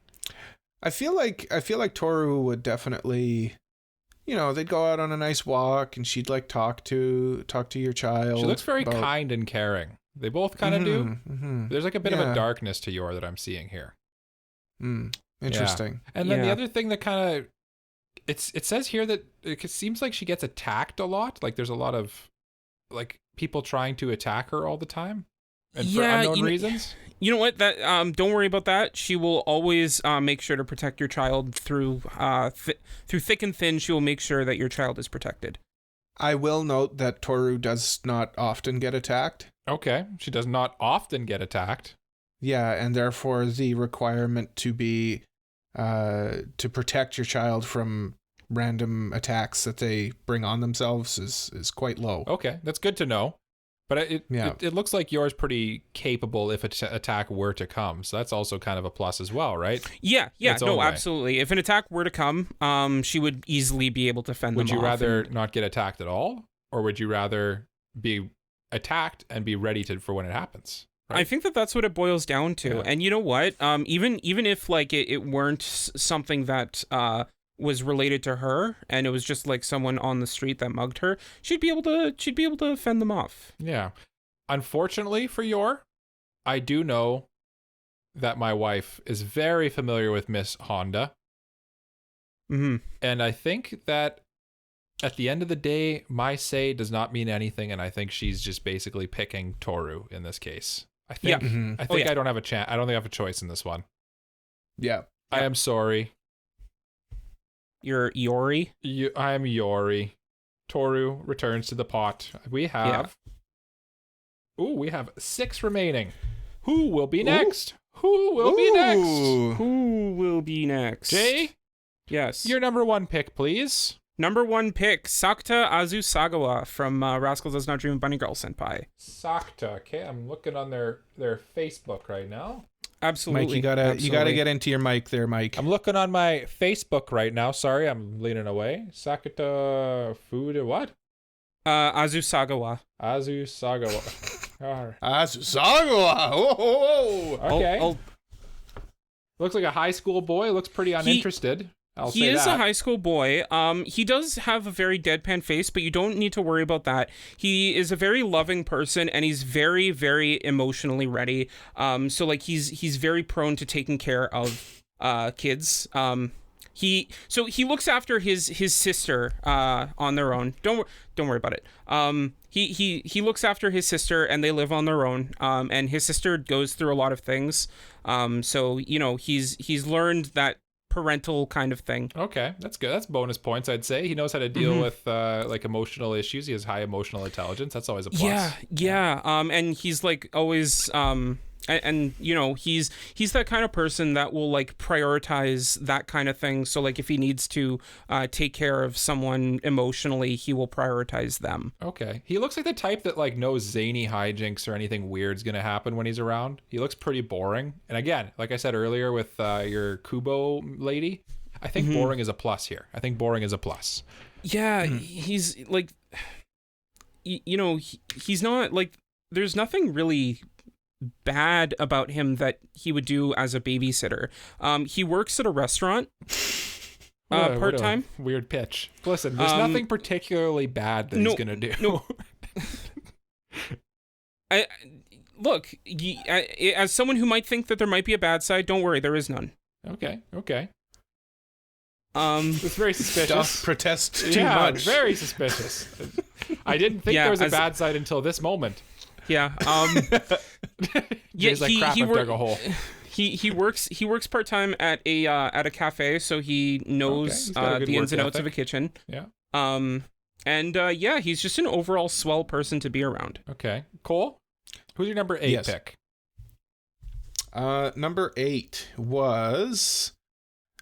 I feel like Toru would definitely, they'd go out on a nice walk, and she'd like talk to your child. She looks very kind and caring. They both kind of do. Mm-hmm. There's like a bit of a darkness to Yor that I'm seeing here. Interesting. Yeah. And then the other thing that kind of it says here that it seems like she gets attacked a lot. Like there's a lot of like people trying to attack her all the time. and for unknown reasons. You know what? That don't worry about that. She will always make sure to protect your child through thick and thin. She will make sure that your child is protected. I will note that Toru does not often get attacked. Okay, she does not often get attacked. Yeah, and therefore the requirement to be to protect your child from random attacks that they bring on themselves is quite low. Okay, that's good to know. But it looks like yours pretty capable if an attack were to come. So that's also kind of a plus as well, right? Yeah, no, absolutely. If an attack were to come, she would easily be able to fend them off. Would you rather not get attacked at all? Or would you rather be attacked and be ready for when it happens? Right? I think that's what it boils down to. Yeah. And you know what? Even if like it weren't something that was related to her and it was just like someone on the street that mugged her, she'd be able to fend them off. Yeah. Unfortunately for I do know that my wife is very familiar with Miss Honda. Mm-hmm. And I think that at the end of the day, my say does not mean anything, and I think she's just basically picking Toru in this case. I think I don't have a chance. I don't think I have a choice in this one. Yeah. I am sorry. You're Yori? I am Yori. Toru returns to the pot. We have... Yeah. We have 6 remaining. Who will be next? Who will be next? Who will be next? Jay? Yes. Your number 1 pick, please. Number 1 pick, Sakuta Azusagawa from Rascal Does Not Dream of Bunny Girl Senpai. Sakuta. Okay, I'm looking on their Facebook right now. Absolutely. Mike, you gotta get into your mic there, Mike. I'm looking on my Facebook right now. Sorry, I'm leaning away. Sakuta Food what? Azusagawa. Azusagawa. Azusagawa. Oh. Okay. Looks like a high school boy. Looks pretty uninterested. He is a high school boy. He does have a very deadpan face, but you don't need to worry about that. He is a very loving person, and he's very, very emotionally ready. So like he's very prone to taking care of kids. He looks after his sister on their own. Don't worry about it. He looks after his sister, and they live on their own. And his sister goes through a lot of things. So you know he's learned that parental kind of thing. Okay, that's good. That's bonus points, I'd say. He knows how to deal with like emotional issues. He has high emotional intelligence. That's always a plus. Yeah. And he's like always and you know he's that kind of person that will like prioritize that kind of thing. So like if he needs to take care of someone emotionally, he will prioritize them. Okay, he looks like the type that like no zany hijinks or anything weird's gonna happen when he's around. He looks pretty boring. And again, like I said earlier with your Kubo lady, I think boring is a plus here. I think boring is a plus. Yeah, he's like, you know, he's not like, there's nothing really bad about him that he would do as a babysitter. He works at a restaurant part-time. Weird pitch. Listen, there's nothing particularly bad that he's gonna do. No. Look, as someone who might think that there might be a bad side, don't worry, there is none. Okay. It's very suspicious. Don't protest too much. Very suspicious. I didn't think there was a bad side until this moment. Yeah. Jay's like, crap, I've dug a hole. He works part-time at a cafe, so he knows the ins and outs of a kitchen. Yeah. And he's just an overall swell person to be around. Okay. Cole, who's your number 8 pick? Number 8 was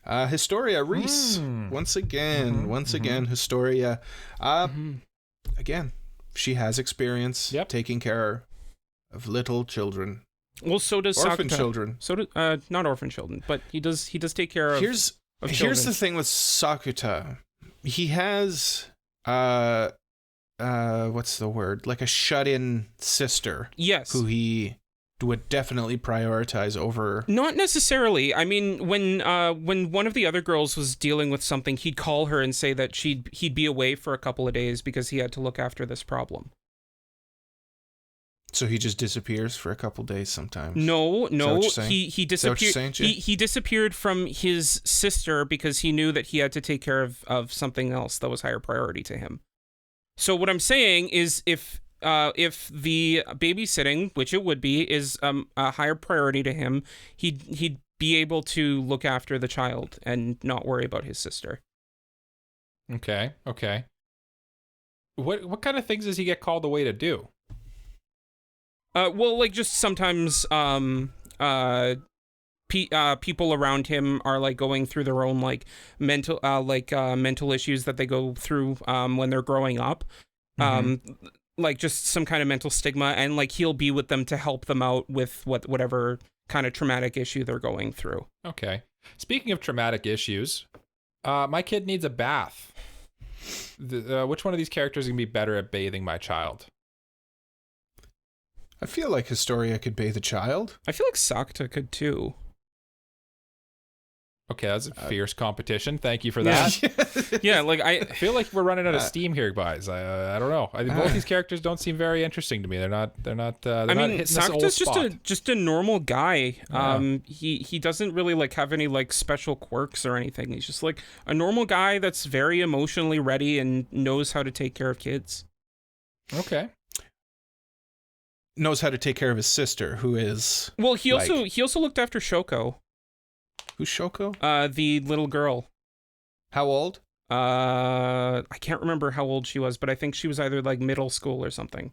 Historia Reese. Once again, Historia. Again, she has experience taking care of little children. Well, so does orphan Sakuta. children. So do, not orphan children, but he does take care of. Here's the thing with Sakuta. He has what's the word? Like a shut-in sister. Yes. Who he would definitely prioritize over. Not necessarily. I mean, when one of the other girls was dealing with something, he'd call her and say that he'd be away for a couple of days because he had to look after this problem. So he just disappears for a couple days sometimes. No. He disappeared. He disappeared from his sister because he knew that he had to take care of something else that was higher priority to him. So what I'm saying is, if if the babysitting, which it would be, is a higher priority to him, he'd be able to look after the child and not worry about his sister. Okay. What kind of things does he get called away to do? Well, like just sometimes people around him are like going through their own like mental issues that they go through when they're growing up. Like just some kind of mental stigma, and like he'll be with them to help them out with whatever kind of traumatic issue they're going through. Okay. Speaking of traumatic issues, my kid needs a bath. Which one of these characters is going to be better at bathing my child? I feel like Historia could bathe a child. I feel like Sakta could too. Okay, that's a fierce competition. Thank you for that. Yeah, like I feel like we're running out of steam here, guys. I don't know. Both these characters don't seem very interesting to me. They're not. I mean, Sakta's just a normal guy. Yeah. He doesn't really like have any like special quirks or anything. He's just like a normal guy that's very emotionally ready and knows how to take care of kids. Okay. Knows how to take care of his sister, who is he also looked after Shoko. Who's Shoko? The little girl. How old? I can't remember how old she was, but I think she was either like middle school or something.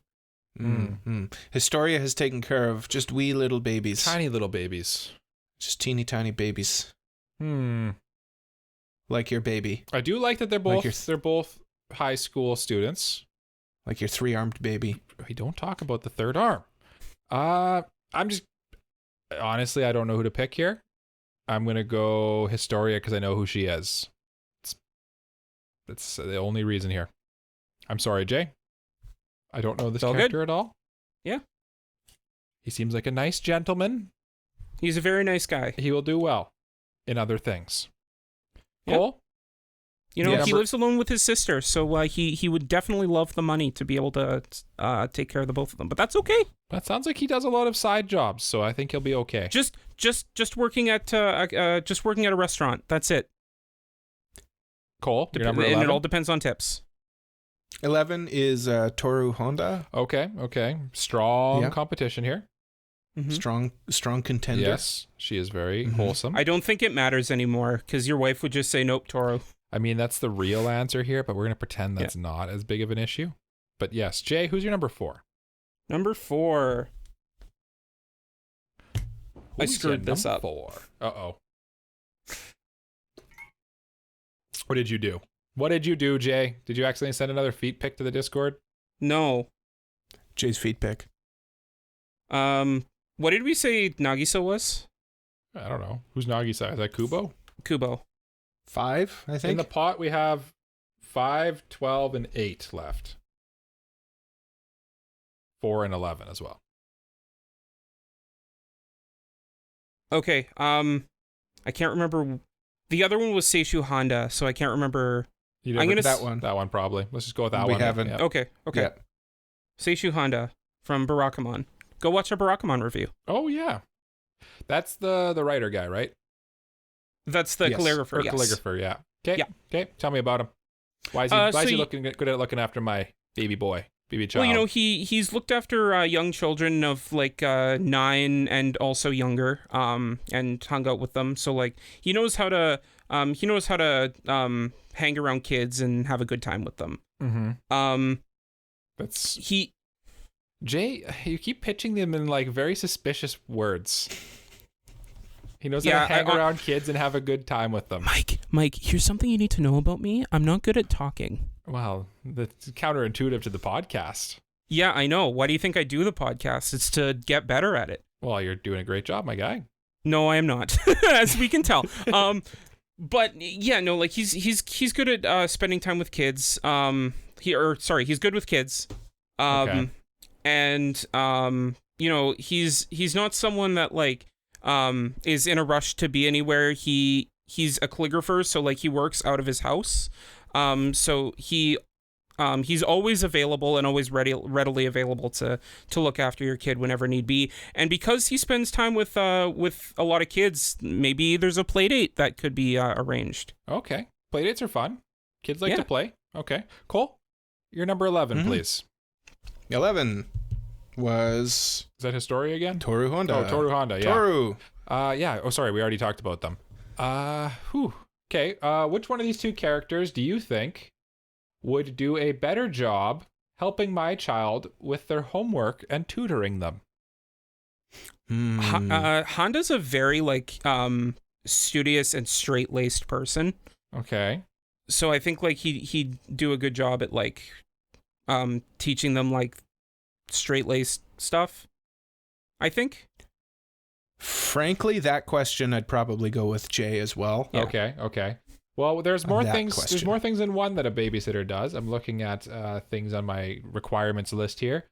Mm-hmm. Historia has taken care of just wee little babies. Tiny little babies. Just teeny tiny babies. Like your baby. I do like that they're both high school students. Like your 3-armed baby. We don't talk about the third arm. Honestly, I don't know who to pick here. I'm going to go Historia because I know who she is. That's the only reason here. I'm sorry, Jay. I don't know this character at all. Yeah. He seems like a nice gentleman. He's a very nice guy. He will do well in other things. Yep. Cole? You know, he lives alone with his sister, so he would definitely love the money to be able to take care of the both of them. But that's okay. That sounds like he does a lot of side jobs, so I think he'll be okay. Just working at a restaurant. That's it. Cole, your number 11? And it all depends on tips. 11 is Toru Honda. Okay. Strong competition here. Mm-hmm. Strong contender. Yes, she is very wholesome. I don't think it matters anymore because your wife would just say, nope, Toru. I mean, that's the real answer here, but we're going to pretend that's not as big of an issue. But yes, Jay, who's your number 4? Number 4. I screwed this up. 4. Uh-oh. What did you do? What did you do, Jay? Did you accidentally send another feet pic to the Discord? No. Jay's feet pic. What did we say Nagisa was? I don't know. Who's Nagisa? Is that Kubo? Kubo. 5, I think. In the pot, we have 5, 12, and 8 left. 4 and 11 as well. Okay. I can't remember. The other one was Seishu Honda, so I can't remember. I'm gonna that one. That one probably. Let's just go with that one. We haven't. Yeah. Okay. Yeah. Seishu Honda from Barakamon. Go watch our Barakamon review. Oh yeah, that's the writer guy, right? That's the calligrapher. Yes. Calligrapher, yeah. Okay. Yeah. Okay. Tell me about him. Why is he good at looking after my baby boy, baby child? Well, you know, he's looked after young children of like 9 and also younger, and hung out with them. So like he knows how to hang around kids and have a good time with them. Mm-hmm. Jay, you keep pitching them in like very suspicious words. He knows how to hang around kids and have a good time with them. Mike, here's something you need to know about me. I'm not good at talking. Well, that's counterintuitive to the podcast. Yeah, I know. Why do you think I do the podcast? It's to get better at it. Well, you're doing a great job, my guy. No, I am not, as we can tell. But yeah, no, like he's good at spending time with kids. He's good with kids. Okay. And you know, he's not someone that like is in a rush to be anywhere. He's a calligrapher, so like he works out of his house. So he's always available and always readily available to look after your kid whenever need be. And because he spends time with a lot of kids, maybe there's a play date that could be arranged. Okay. Play dates are fun. Kids like to play. Okay. Cole, you're number 11, please. 11 was... Is that Historia again? Toru Honda. Oh, Toru Honda, yeah. Toru. Yeah. Oh, sorry. We already talked about them. Okay. Which one of these two characters do you think would do a better job helping my child with their homework and tutoring them? Honda's a very, like, studious and straight-laced person. Okay. So I think, like, he'd do a good job at, like, teaching them, like, straight-laced stuff, I think. Frankly, that question I'd probably go with Jay as well. Yeah. Okay. Well, there's more things. Question. There's more things than one that a babysitter does. I'm looking at things on my requirements list here.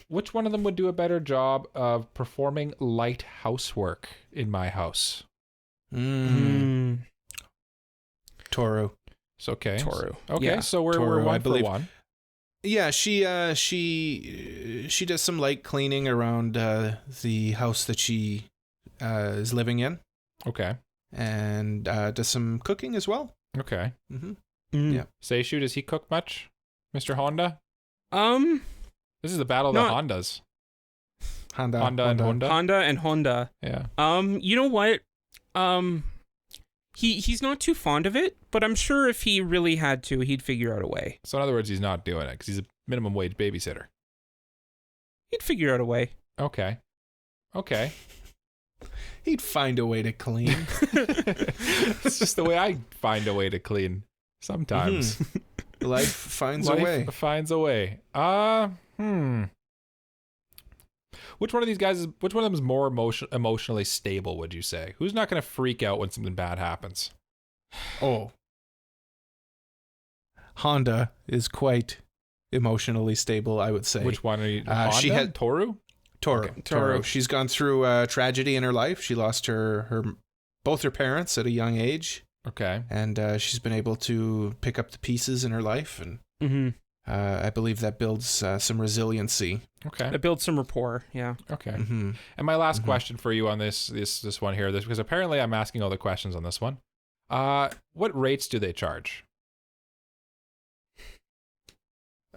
Which one of them would do a better job of performing light housework in my house? Toru. It's okay. Toru. Okay, Yeah. so we're Toru, one I believe. for one. Yeah, she does some light cleaning around the house that she is living in, Okay. and does some cooking as well. Okay. Yeah. Seishu, does he cook much, Mr. Honda? This is the battle of the Hondas. Honda and Honda. Honda and Honda. Yeah. You know what? He's not too fond of it, but I'm sure if he really had to, he'd figure out a way. So in other words, he's not doing it because he's a minimum wage babysitter. He'd figure out a way. Okay. He'd find a way to clean. It's just the way I find a way to clean. Sometimes. Life finds a way. Finds a way. Which one of them is more emotionally stable, would you say? Who's not going to freak out when something bad happens? Oh. Honda is quite emotionally stable, I would say. Which one are you? Honda? She had Toru? Toru. Okay. Toru. She's gone through tragedy in her life. She lost both her parents at a young age. Okay. And she's been able to pick up the pieces in her life, and I believe that builds some resiliency. Okay. It builds some rapport. Yeah. Okay. And my last question for you on this one here, because apparently I'm asking all the questions on this one. What rates do they charge?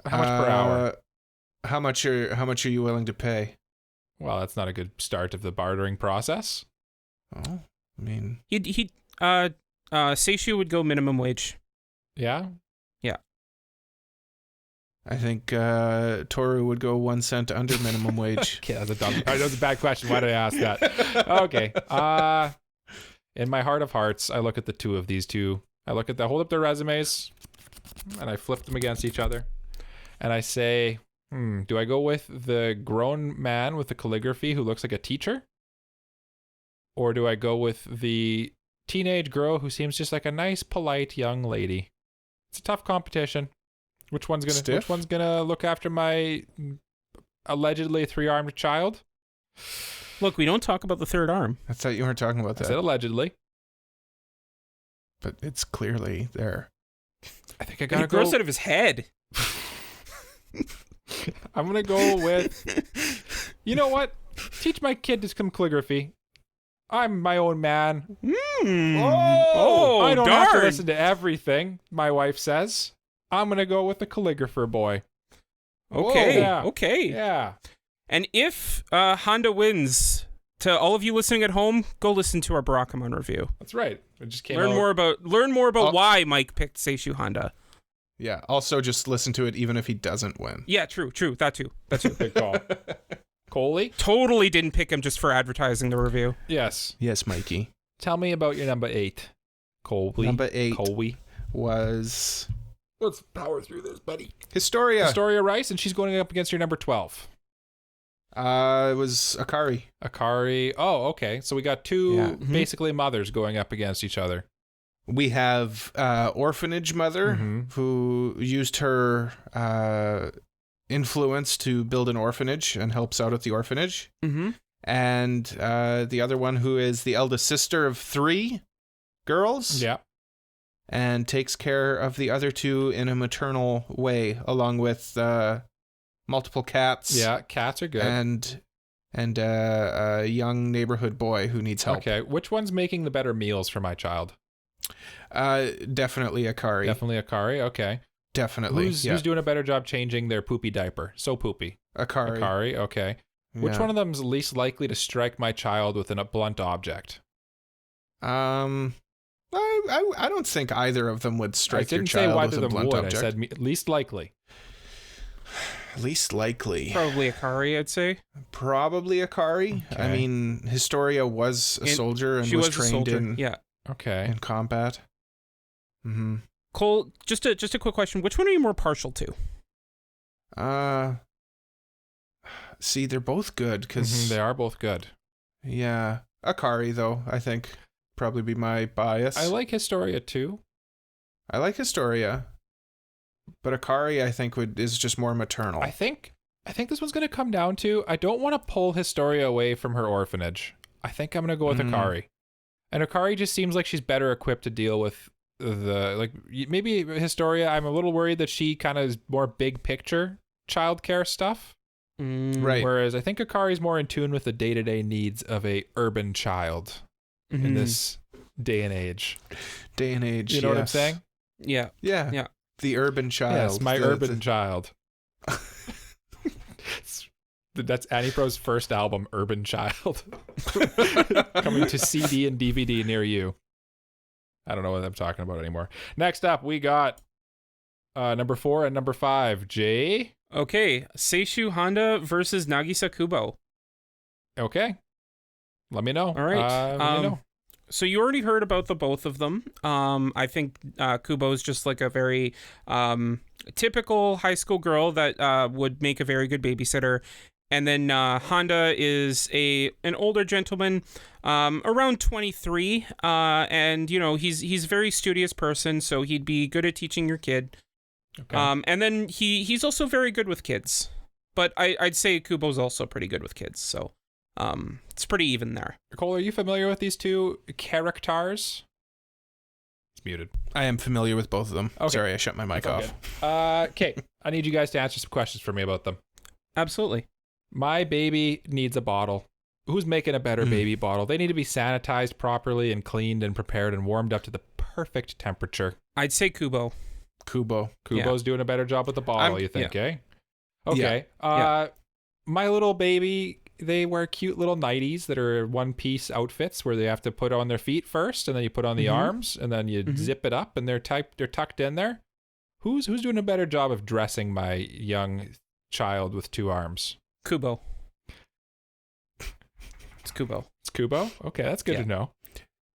How much per hour? How much are you willing to pay? Well, that's not a good start of the bartering process. Oh, I mean, Seishu would go minimum wage. Yeah. Yeah. I think Toru would go 1 cent under minimum wage. Okay, that was a bad question. Why did I ask that? Okay. In my heart of hearts, I look at the two of these two. I hold up their resumes, and I flip them against each other, and I say, do I go with the grown man with the calligraphy who looks like a teacher? Or do I go with the teenage girl who seems just like a nice, polite young lady? It's a tough competition. Which one's gonna look after my allegedly 3-armed child? Look, we don't talk about the third arm. I thought you weren't talking about that. I said allegedly. But it's clearly there. I think I gotta go. It grows out of his head. I'm gonna go with. You know what? Teach my kid to some calligraphy. I'm my own man. I don't have to listen to everything my wife says. I'm gonna go with the calligrapher boy. Okay. Yeah. Okay. Yeah. And if Honda wins, to all of you listening at home, go listen to our Barakamon review. That's right. It just came learn more about why Mike picked Seishu Honda. Yeah. Also, just listen to it even if he doesn't win. Yeah. True. That too. Good call. Coley? Totally didn't pick him just for advertising the review. Yes. Yes, Mikey. Tell me about your number 8. Coley. Number 8 Coley was... Let's power through this, buddy. Historia Rice, and she's going up against your number 12. It was Akari. Oh, okay. So we got two basically mothers going up against each other. We have orphanage mother who used her influence to build an orphanage and helps out at the orphanage. And the other one who is the eldest sister of 3 girls. Yeah. And takes care of the other 2 in a maternal way, along with multiple cats. Yeah, cats are good. And a young neighborhood boy who needs help. Okay, which one's making the better meals for my child? Definitely Akari. Okay. Definitely. Who's doing a better job changing their poopy diaper? So poopy. Akari. Okay. Which one of them is least likely to strike my child with a blunt object? I don't think either of them would strike your child with a blunt object. I said least likely. Least likely. Probably Akari, I'd say. Probably Akari. Okay. I mean, Historia was a soldier and was trained in in combat. Mm-hmm. Cole, just a quick question. Which one are you more partial to? See, they're both good because they are both good. Yeah, Akari though, I think probably be my bias. I like Historia too. I like Historia, but Akari I think is just more maternal. I think this one's going to come down to I don't want to pull Historia away from her orphanage. I think I'm going to go with Akari, and Akari just seems like she's better equipped to deal with maybe Historia. I'm a little worried that she kind of is more big picture childcare stuff. Right. Whereas I think Akari's more in tune with the day-to-day needs of a urban child in this day and age. You know what I'm saying? Yeah. The urban child. Yes, my urban child. That's Anipro's first album, Urban Child. Coming to CD and DVD near you. I don't know what I'm talking about anymore. Next up, we got number 4 and number 5. Jay? Okay, Seishu Honda versus Nagisa Kubo. Okay. Let me know. All right. Let me know. So you already heard about the both of them. I think Kubo is just like a very typical high school girl that would make a very good babysitter. And then Honda is an older gentleman, around 23, and he's a very studious person, so he'd be good at teaching your kid. Okay. And then he's also very good with kids, but I'd say Kubo's also pretty good with kids, so it's pretty even there. Cole, are you familiar with these two characters? It's muted. I am familiar with both of them. Okay. Sorry, I shut my mic off. Okay, I need you guys to answer some questions for me about them. Absolutely. My baby needs a bottle. Who's making a better baby bottle? They need to be sanitized properly and cleaned and prepared and warmed up to the perfect temperature. I'd say Kubo. Kubo's doing a better job with the bottle, you think, eh? Okay. Yeah. My little baby, they wear cute little nighties that are one-piece outfits where they have to put on their feet first, and then you put on the arms, and then you zip it up, and they're tucked in there. Who's doing a better job of dressing my young child with 2 arms? Kubo. It's Kubo. It's Kubo? Okay, that's good to know.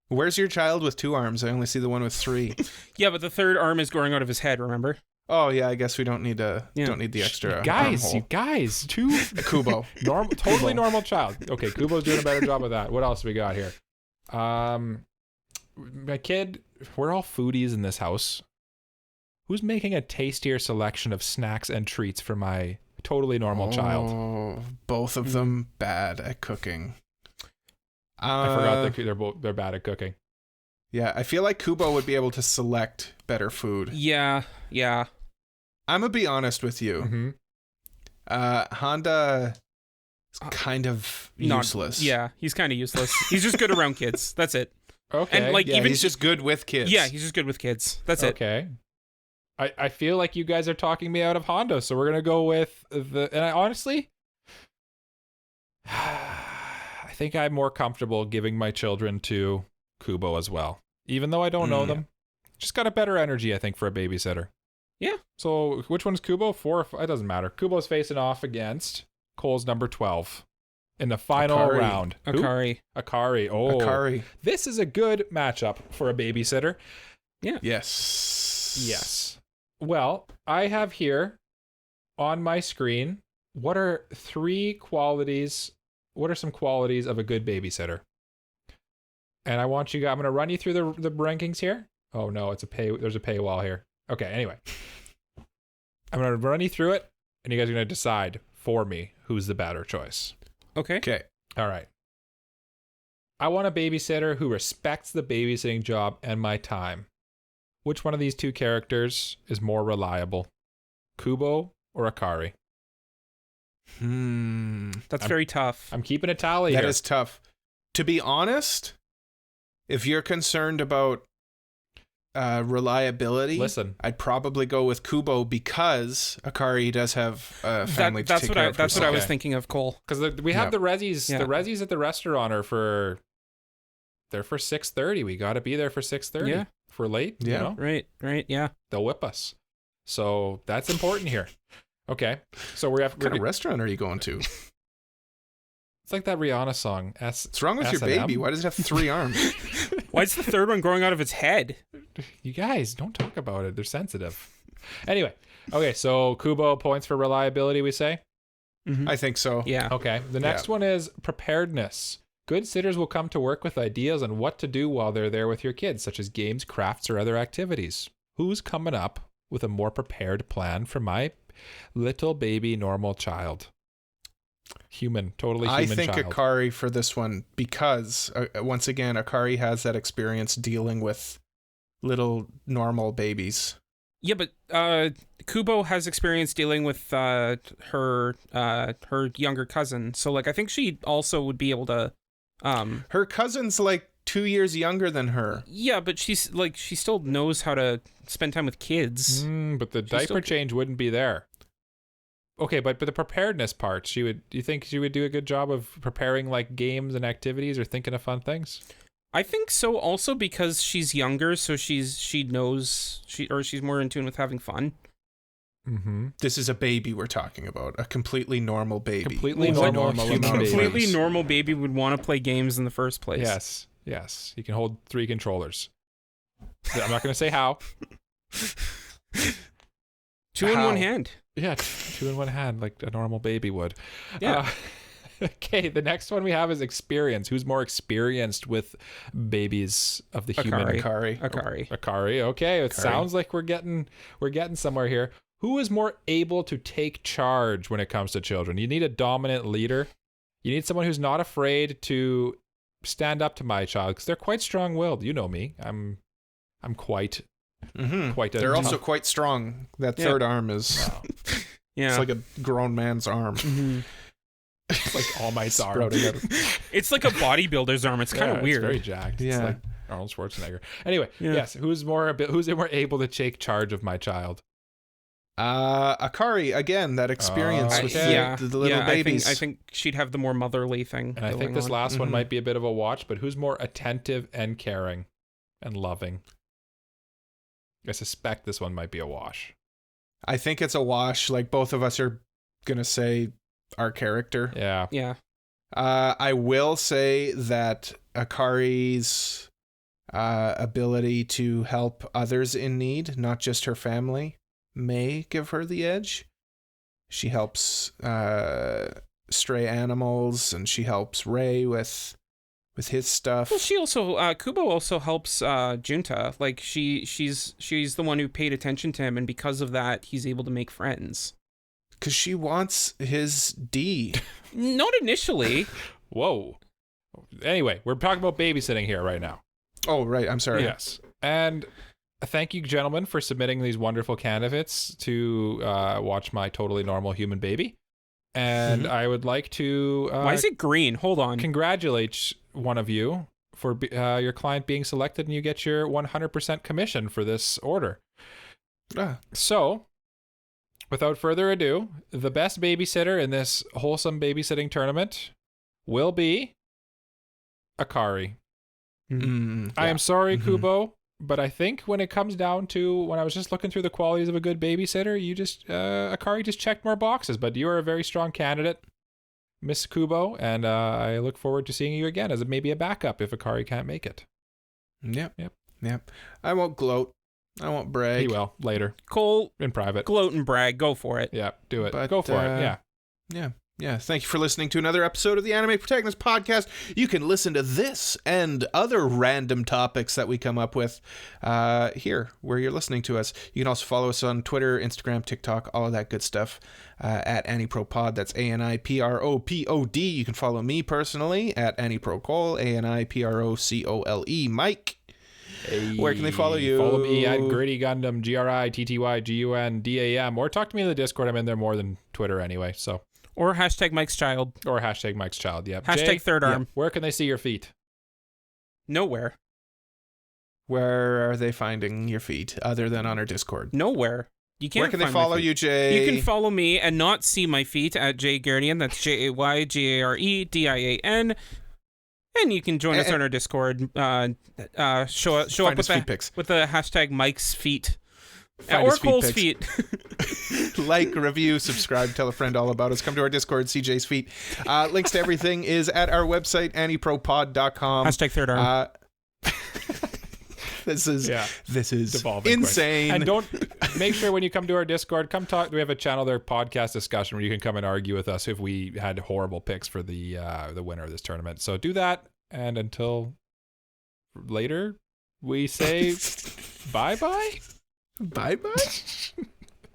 Where's your child with 2 arms? I only see the one with 3. Yeah, but the third arm is growing out of his head, remember? Oh yeah, I guess we don't need the extra you guys, 2 Kubo. Totally normal child. Okay, Kubo's doing a better job of that. What else we got here? My kid, we're all foodies in this house. Who's making a tastier selection of snacks and treats for my totally normal child? Both of them bad at cooking. I forgot they're bad at cooking. Yeah, I feel like Kubo would be able to select better food. Yeah. I'm gonna be honest with you. Honda is kind of useless. He's kind of useless. He's just good around kids. That's it. Okay. And he's just good with kids. Yeah, he's just good with kids. That's it. Okay. I feel like you guys are talking me out of Honda, so we're gonna go with and I honestly I think I'm more comfortable giving my children to Kubo as well. Even though I don't know them. Just got a better energy, I think, for a babysitter. Yeah. So which one's Kubo? 4 or 5? It doesn't matter. Kubo's facing off against Cole's number 12 in the final round. Akari. Oh. Akari. This is a good matchup for a babysitter. Yeah. Yes. Well, I have here on my screen, what are some qualities of a good babysitter? And I'm going to run you through the rankings here. Oh no, there's a paywall here. Okay, anyway. I'm going to run you through it, and you guys are going to decide for me who's the better choice. Okay. All right. I want a babysitter who respects the babysitting job and my time. Which one of these 2 characters is more reliable? Kubo or Akari? That's very tough. I'm keeping a tally here. That is tough. To be honest, if you're concerned about reliability, listen, I'd probably go with Kubo because Akari does have a family to take care of. That's what I was thinking of, Cole. Because we have the resis. The resis at the restaurant are they're for 6:30. We got to be there for 6:30. Yeah. If we're late, you know? Right, yeah. They'll whip us. So that's important here. Okay. So we have... What kind of restaurant are you going to? It's like that Rihanna song. What's wrong with your baby? Why does it have 3 arms? Why is the third one growing out of its head? You guys, don't talk about it. They're sensitive. Anyway. Okay, so Kubo, points for reliability, we say? Mm-hmm. I think so. Yeah. Okay. The next one is preparedness. Good sitters will come to work with ideas on what to do while they're there with your kids, such as games, crafts, or other activities. Who's coming up with a more prepared plan for my little baby normal child? Totally human I think child. Akari for this one because, once again, Akari has that experience dealing with little normal babies. Yeah, but Kubo has experience dealing with her younger cousin. So, like, I think she also would be able to... Her cousin's, like, 2 years younger than her. Yeah, but she still knows how to spend time with kids. But the diaper change wouldn't be there. Okay, but the preparedness part, do you think she would do a good job of preparing like games and activities or thinking of fun things? I think so, also because she's younger, so she's more in tune with having fun. Mm-hmm. This is a baby we're talking about, a completely normal baby. Completely normal baby would want to play games in the first place. Yes. You can hold 3 controllers. I'm not going to say how. 2 in one hand. Yeah, 2 in one hand, like a normal baby would. Yeah. Okay, the next one we have is experience. Who's more experienced with babies of the human? Akari. Okay, it sounds like we're getting somewhere here. Who is more able to take charge when it comes to children? You need a dominant leader. You need someone who's not afraid to stand up to my child because they're quite strong-willed. You know me. I'm quite. Mm-hmm. They're also quite strong. That third arm is it's like a grown man's arm. Mm-hmm. It's like All Might's arm. It's like a bodybuilder's arm. It's kind of weird. It's very jacked. Yeah. It's like Arnold Schwarzenegger. Anyway, yes. Who's more able to take charge of my child? Akari, again, that experience with the little babies. I think she'd have the more motherly thing. And I think this last one might be a bit of a watch, but who's more attentive and caring and loving? I suspect this one might be a wash. I think it's a wash. Like, both of us are going to say our character. Yeah. I will say that Akari's ability to help others in need, not just her family, may give her the edge. She helps stray animals, and she helps Ray with his stuff. Well, she also Kubo also helps Junta. Like she's the one who paid attention to him, and because of that, he's able to make friends. Because she wants his D. Not initially. Whoa. Anyway, we're talking about babysitting here right now. Oh, right. I'm sorry. Yes. And thank you, gentlemen, for submitting these wonderful candidates to watch my totally normal human baby. And I would like to... Why is it green? Hold on. Congratulate one of you for your client being selected, and you get your 100% commission for this order. So, without further ado, the best babysitter in this wholesome babysitting tournament will be Akari. I am sorry, Kubo, but I think when it comes down to when I was just looking through the qualities of a good babysitter, Akari just checked more boxes. But you are a very strong candidate, Miss Kubo, and I look forward to seeing you again as maybe a backup if Akari can't make it. Yep. I won't gloat. I won't brag. He will later. Cole, in private. Gloat and brag. Go for it. Yeah, do it. But, go for it. Yeah. Thank you for listening to another episode of the Anime Protagonist Podcast. You can listen to this and other random topics that we come up with here, where you're listening to us. You can also follow us on Twitter, Instagram, TikTok, all of that good stuff at AniProPod. That's ANIPROPOD. You can follow me personally at AniProCole, ANIPROCOLE. Mike, where can they follow you? Follow me at Gritty Gundam, GRITTYGUNDAM, or talk to me in the Discord. I'm in there more than Twitter anyway, so... Or hashtag Mike's Child. Yep. Hashtag Jay, third arm. Where can they see your feet? Nowhere. Where are they finding your feet other than on our Discord? Nowhere. You can't. Where can they follow you, Jay? You can follow me and not see my feet at Jay Guardian. That's JayGaredian. And you can join us on our Discord. Show up with the hashtag Mike's feet. Or Cole's feet. Like, review, subscribe, tell a friend all about us. Come to our Discord, CJ's feet. Links to everything is at our website, AnnieProPod.com. Hashtag third arm. This is insane. And don't make sure when you come to our Discord, come talk. We have a channel there, podcast discussion, where you can come and argue with us if we had horrible picks for the winner of this tournament. So do that, and until later, we say bye-bye. Bye-bye.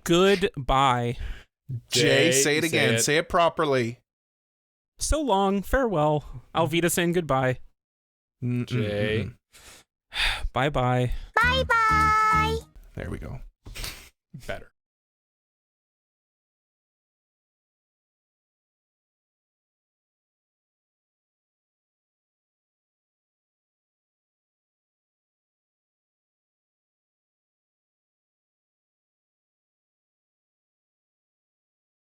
Goodbye. Jay, say it again. Say it properly. So long. Farewell. Alvita saying goodbye. Jay. Bye-bye. Bye-bye. There we go. Better.